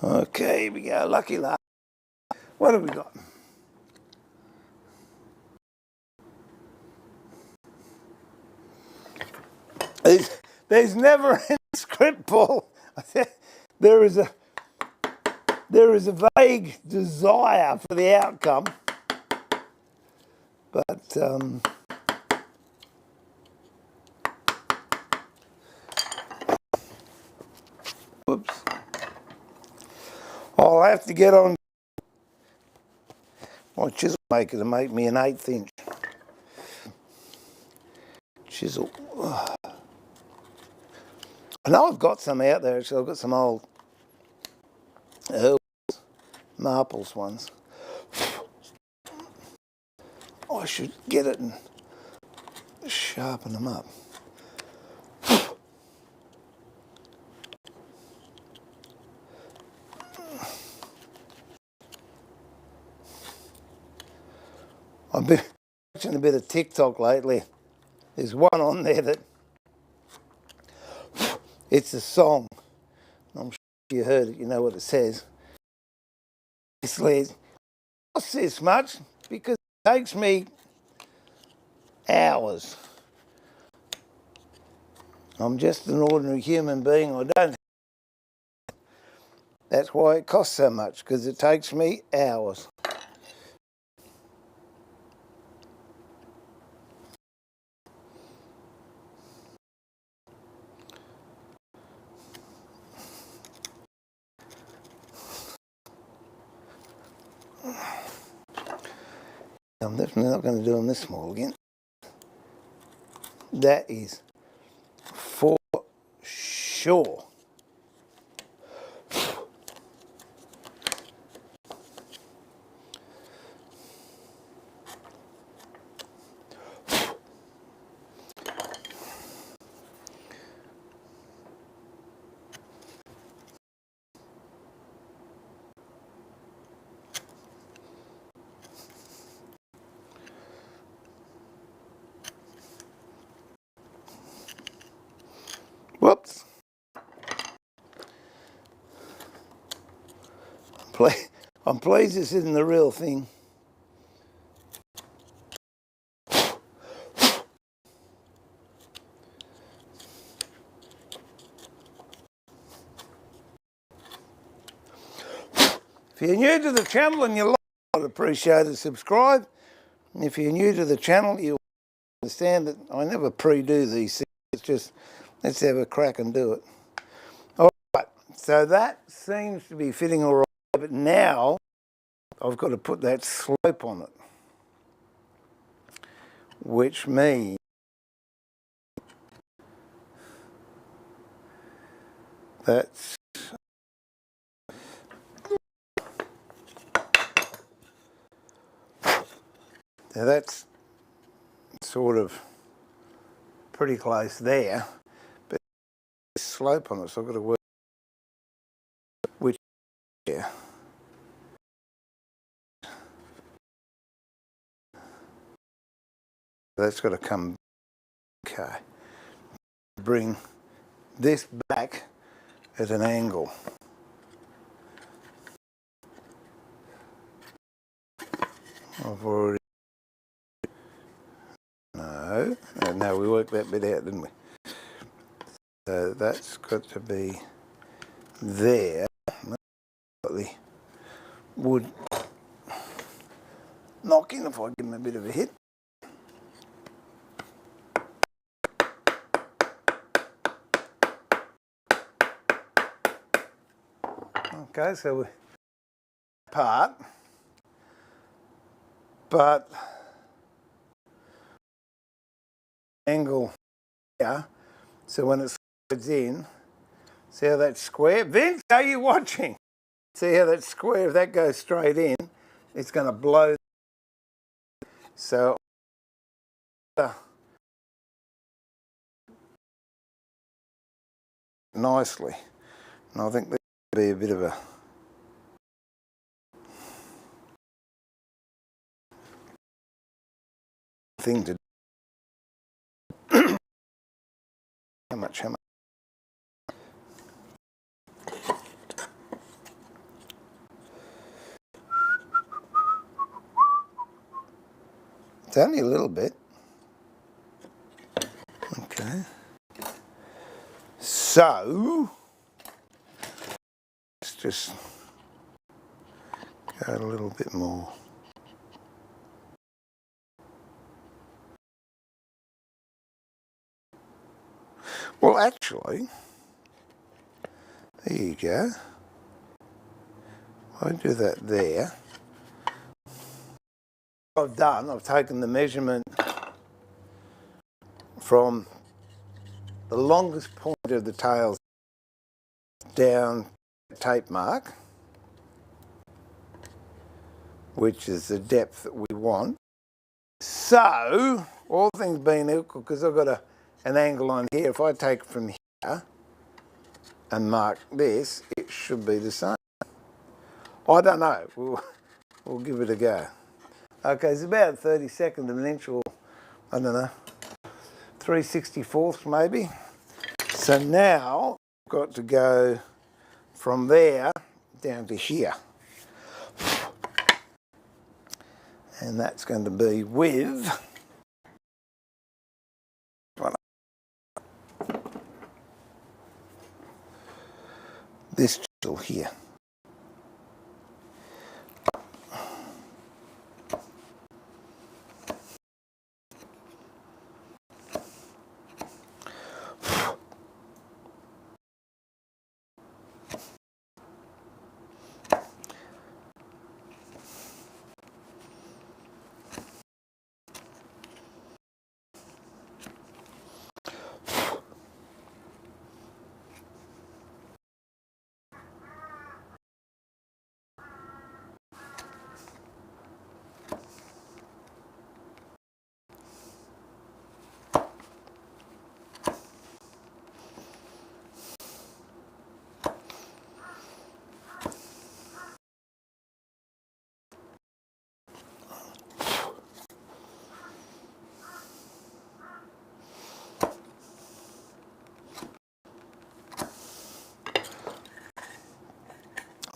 Okay, here we go, lucky luck. What have we got? There's never any script, Paul. There is a vague desire for the outcome, but whoops. I'll have to get on my chisel maker to make me an 1/8 inch chisel. I know I've got some out there, actually. I've got some old Marples ones. I should get it and sharpen them up. I've been watching a bit of TikTok lately. There's one on there that it's a song. I'm sure you heard it, you know what it says. It says, I this much because it takes me hours. I'm just an ordinary human being. I don't. That's why it costs so much, because it takes me hours. I'm definitely not going to do them this small again. That is for sure. Whoops. I'm pleased this isn't the real thing. If you're new to the channel and you like it, I'd appreciate it, subscribe. And if you're new to the channel, you'll understand that I never pre-do these things. It's just, let's have a crack and do it. All right, so that seems to be fitting all right, but now I've got to put that slope on it, which means that's now that's sort of pretty close there, but there's slope on it, so I've got to work which here. That's got to come. Okay, bring this back at an angle. I've already no, we worked that bit out, didn't we? So that's got to be there. The wood knocking if I give him a bit of a hit. Okay, so we're apart, but angle here, so when it slides in, see how that's square? Vince, are you watching? See how that's square? If that goes straight in, it's going to blow. So nicely, and I think that would be a bit of a thing to do. How much? It's only a little bit. Okay. So let's just go a little bit more. Well, actually, there you go. I do that there. What I've done, I've taken the measurement from the longest point of the tails down tape mark, which is the depth that we want. So, all things being equal, because I've got an angle on here, if I take from here and mark this, it should be the same. I don't know, we'll give it a go. Okay, it's about 32nd of an inch, or I don't know, 3/64 maybe. So now I've got to go from there down to here. And that's going to be with this chisel here.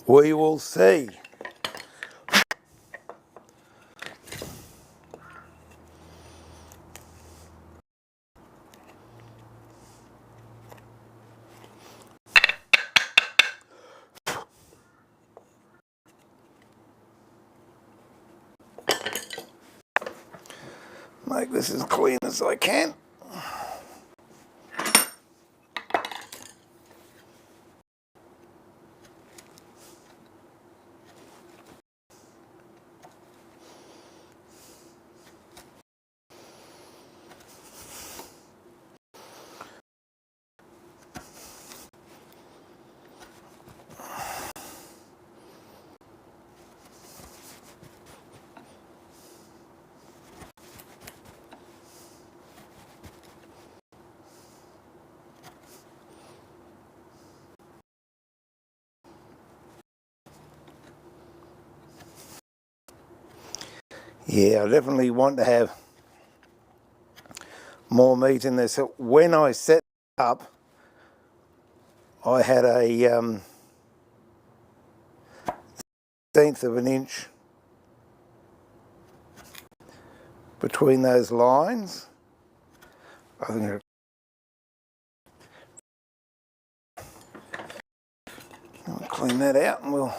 We will see. Make this as clean as I can. Yeah, I definitely want to have more meat in there. So when I set it up, I had a 1/10 of an inch between those lines. I think I'll clean that out and we'll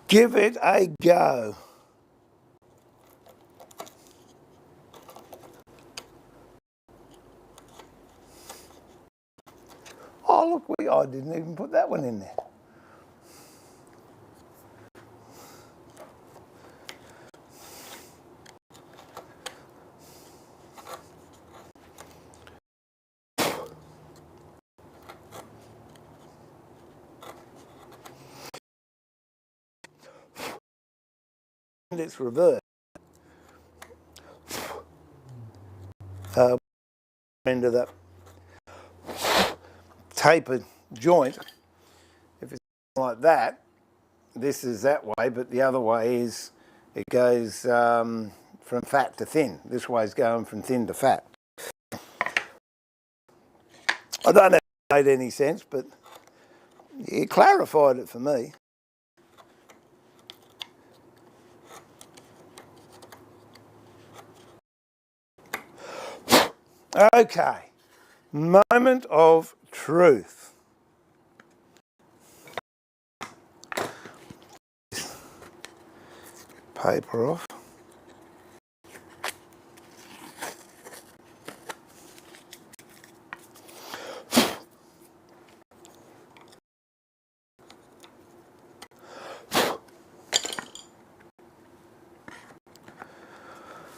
give it a go. Oh, look, I didn't even put that one in there. it's reversed. End of that tapered joint, if it's like that, this is that way, but the other way is it goes from fat to thin. This way is going from thin to fat. I don't know if it made any sense, but it clarified it for me. Okay, moment of truth. Paper off.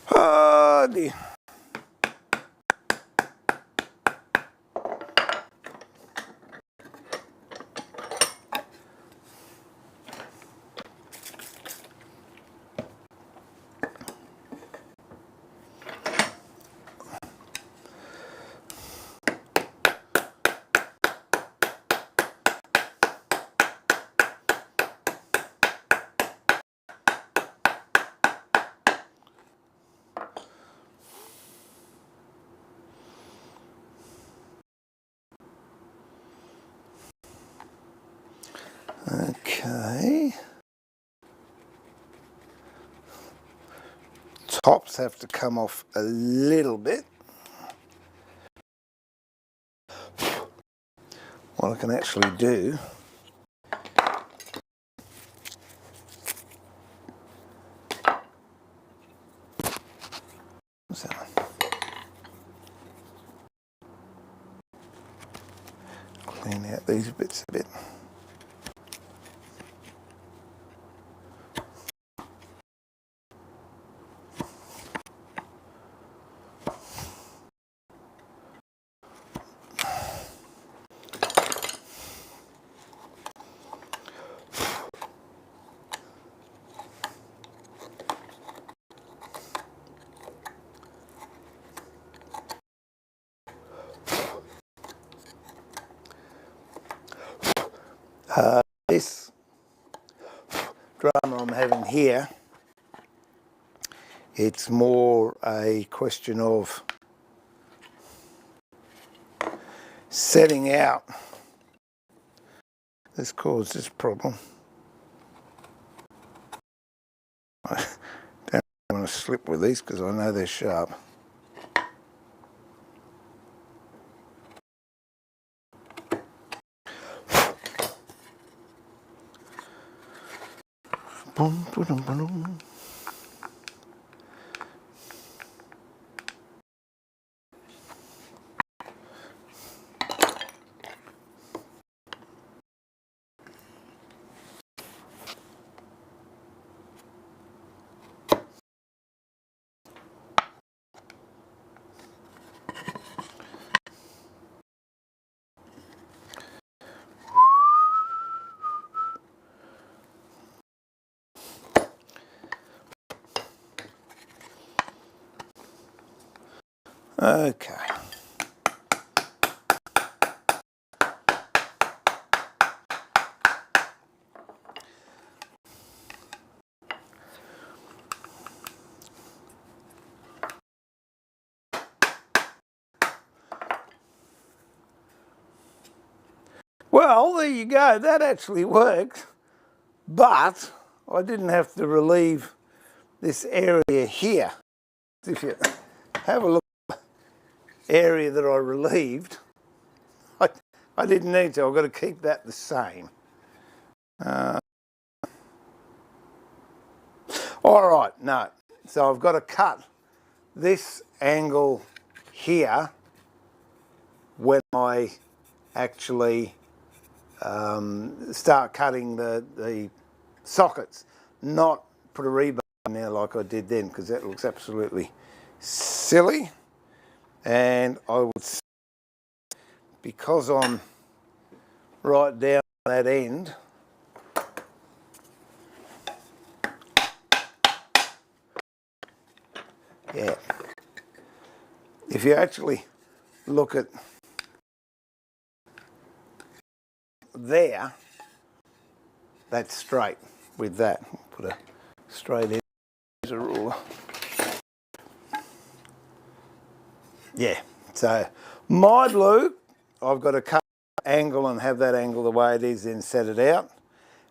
Oh dear. Okay. Tops have to come off a little bit. What I can actually do so, clean out these bits a bit. This drama I'm having here, it's more a question of setting out. This caused this problem. I don't want to slip with these because I know they're sharp. Boom, boom, boom. Okay. Well, there you go. That actually works, but I didn't have to relieve this area here. If you have a look at the area that I relieved, I didn't need to. I've got to keep that the same. All right, no. So I've got to cut this angle here when I actually start cutting the sockets, not put a rebar in there like I did then, because that looks absolutely silly. And I would, because I'm right down that end, Yeah. If you actually look at there, that's straight with that. Put a straight edge as a ruler. Yeah, so my blue, I've got to cut angle and have that angle the way it is, then set it out.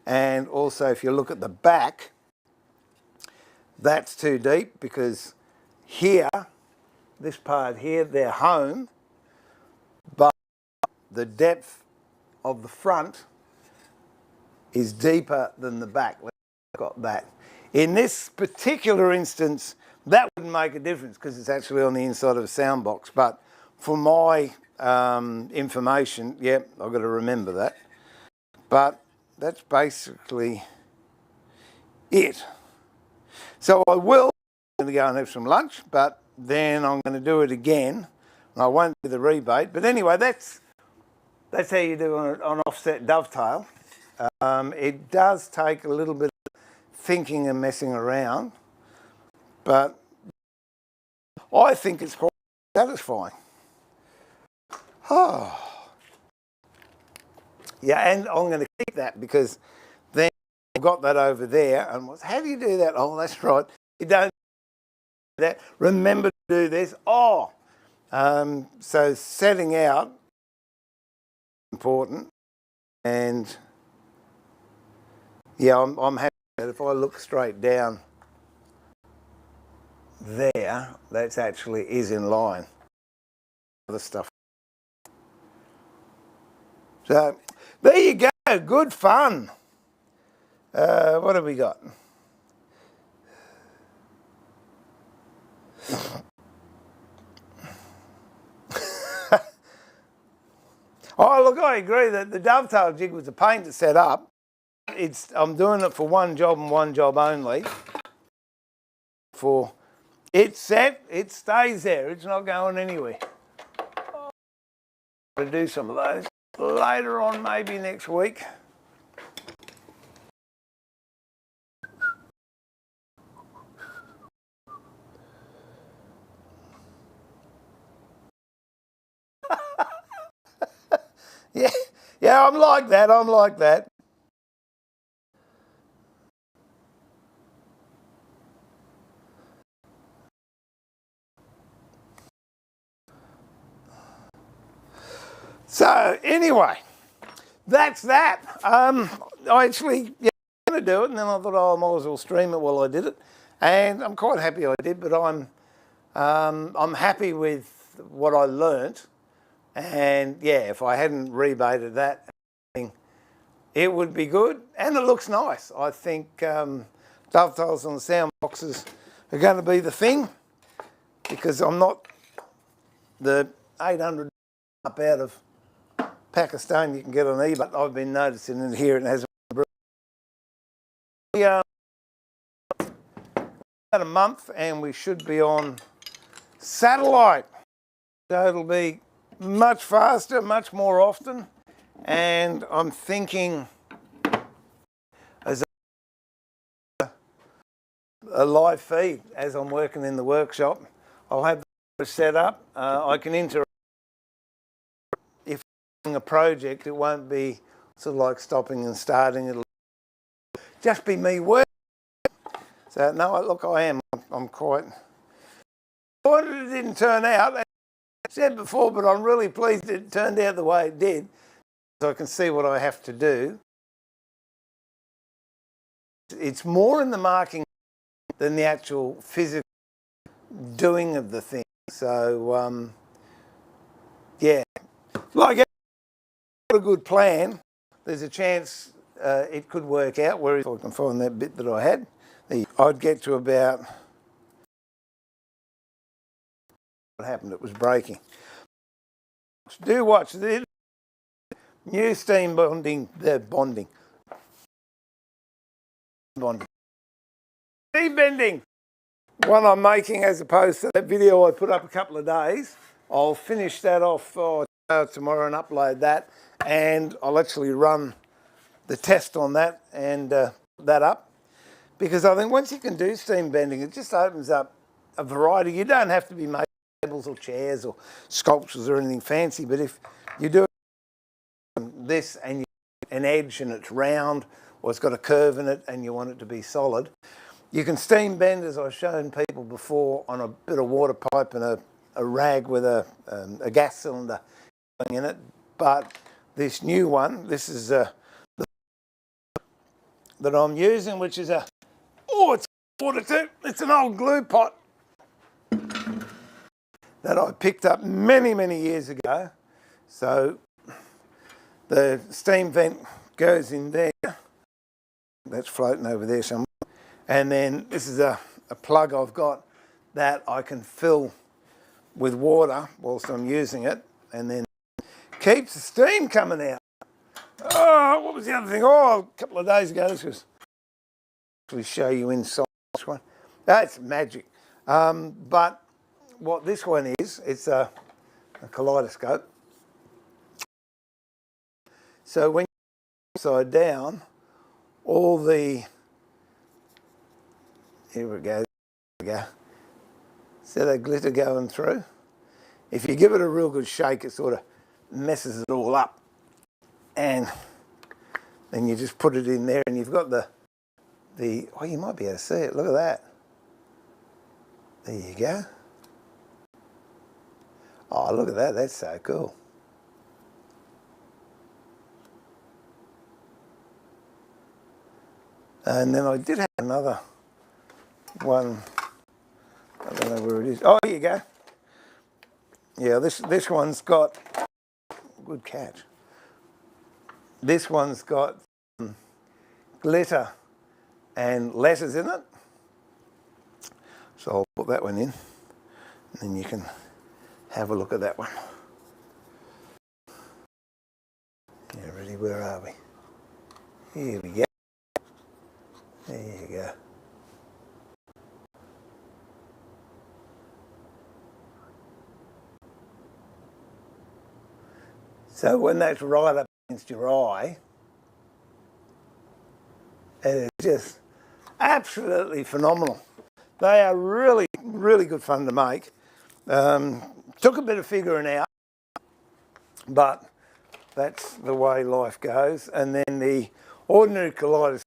And also if you look at the back, that's too deep because here, this part here, they're home, but the depth of the front is deeper than the back. We've got that. In this particular instance, that wouldn't make a difference because it's actually on the inside of a sound box. But for my information, yep, I've got to remember that. But that's basically it. So I will going to go and have some lunch, but then I'm going to do it again. And I won't do the rebate. But anyway, that's how you do an offset dovetail. It does take a little bit of thinking and messing around, but I think it's quite satisfying. Oh. Yeah, and I'm going to keep that because then I've got that over there. And how do you do that? Oh, that's right. You don't do that. Remember to do this. Oh, so setting out important. And yeah, I'm happy that if I look straight down there, that's actually is in line. Other stuff. So there you go. Good fun. What have we got? Oh, look, I agree that the dovetail jig was a pain to set up. I'm doing it for one job and one job only. For it's set, it stays there. It's not going anywhere. I'm going to do some of those later on, maybe next week. Yeah, I'm like that. I'm like that. So anyway, that's that. I actually was going to do it, and then I thought, oh, I might as well stream it while I did it, and I'm quite happy I did. But I'm happy with what I learnt, and yeah, if I hadn't rebated that, it would be good, and it looks nice. I think dovetails on the sound boxes are going to be the thing because I'm not the 800 up out of Pakistan you can get on eBay. I've been noticing it here and it hasn't. About a month and we should be on satellite. So it'll be much faster, much more often. And I'm thinking as a live feed as I'm working in the workshop. I'll have the set up. I can interact. If I'm doing a project, it won't be sort of like stopping and starting. It'll just be me working. So no, look, I'm quite. It didn't turn out. As I said before, but I'm really pleased it turned out the way it did. So I can see what I have to do. It's more in the marking than the actual physical doing of the thing. So yeah, like a good plan. There's a chance it could work out. Where if I can find that bit that I had, I'd get to about. What happened? It was breaking. Do watch the new steam bonding. Steam bending. One I'm making as opposed to that video I put up a couple of days. I'll finish that off tomorrow and upload that, and I'll actually run the test on that and put that up, because I think once you can do steam bending, it just opens up a variety. You don't have to be making tables or chairs or sculptures or anything fancy, but if you do this and you an edge and it's round or it's got a curve in it and you want it to be solid, you can steam bend, as I've shown people before, on a bit of water pipe and a rag with a gas cylinder in it. But this new one, this is that I'm using, which is it's water too. It's an old glue pot that I picked up many, many years ago. So the steam vent goes in there. That's floating over there somewhere. And then this is a plug I've got that I can fill with water whilst I'm using it, and then keeps the steam coming out. Oh, what was the other thing? Oh, a couple of days ago, this was actually show you inside this one. That's magic. But what this one is, it's a kaleidoscope. So when you're upside down, all the, here we go, see that glitter going through? If you give it a real good shake, it sort of messes it all up. And then you just put it in there and you've got the oh, you might be able to see it, look at that. There you go. Oh, look at that, that's so cool. And then I did have another one, I don't know where it is. Oh, here you go. Yeah, this one's got, good catch. This one's got glitter and letters in it. So I'll put that one in, and then you can have a look at that one. Yeah, ready, where are we? Here we go. There you go. So when that's right up against your eye, it is just absolutely phenomenal. They are really, really good fun to make. Took a bit of figuring out, but that's the way life goes. And then the ordinary kaleidoscope,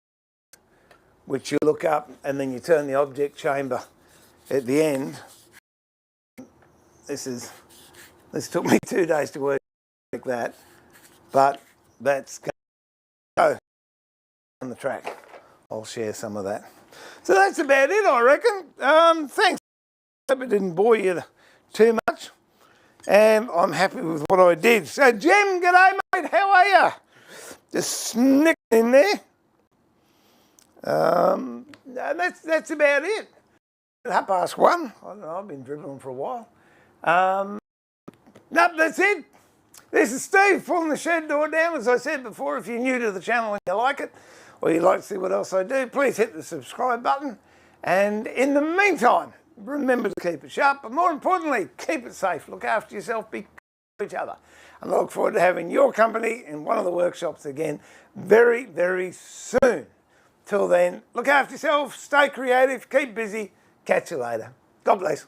which you look up and then you turn the object chamber at the end. This took me 2 days to work like that, but that's go on the track. I'll share some of that. So that's about it, I reckon. Thanks. Hope it didn't bore you too much. And I'm happy with what I did. So Jim, g'day mate, how are you? Just snick in there. That's about it. 1:30. I don't know, I've been dribbling for a while. Nope, that's it. This is Steve pulling the shed door down. As I said before, if you're new to the channel and you like it, or you'd like to see what else I do, please hit the subscribe button. And in the meantime, remember to keep it sharp, but more importantly, keep it safe. Look after yourself, be kind to each other. And I look forward to having your company in one of the workshops again very, very soon. Till then, look after yourself, stay creative, keep busy. Catch you later. God bless.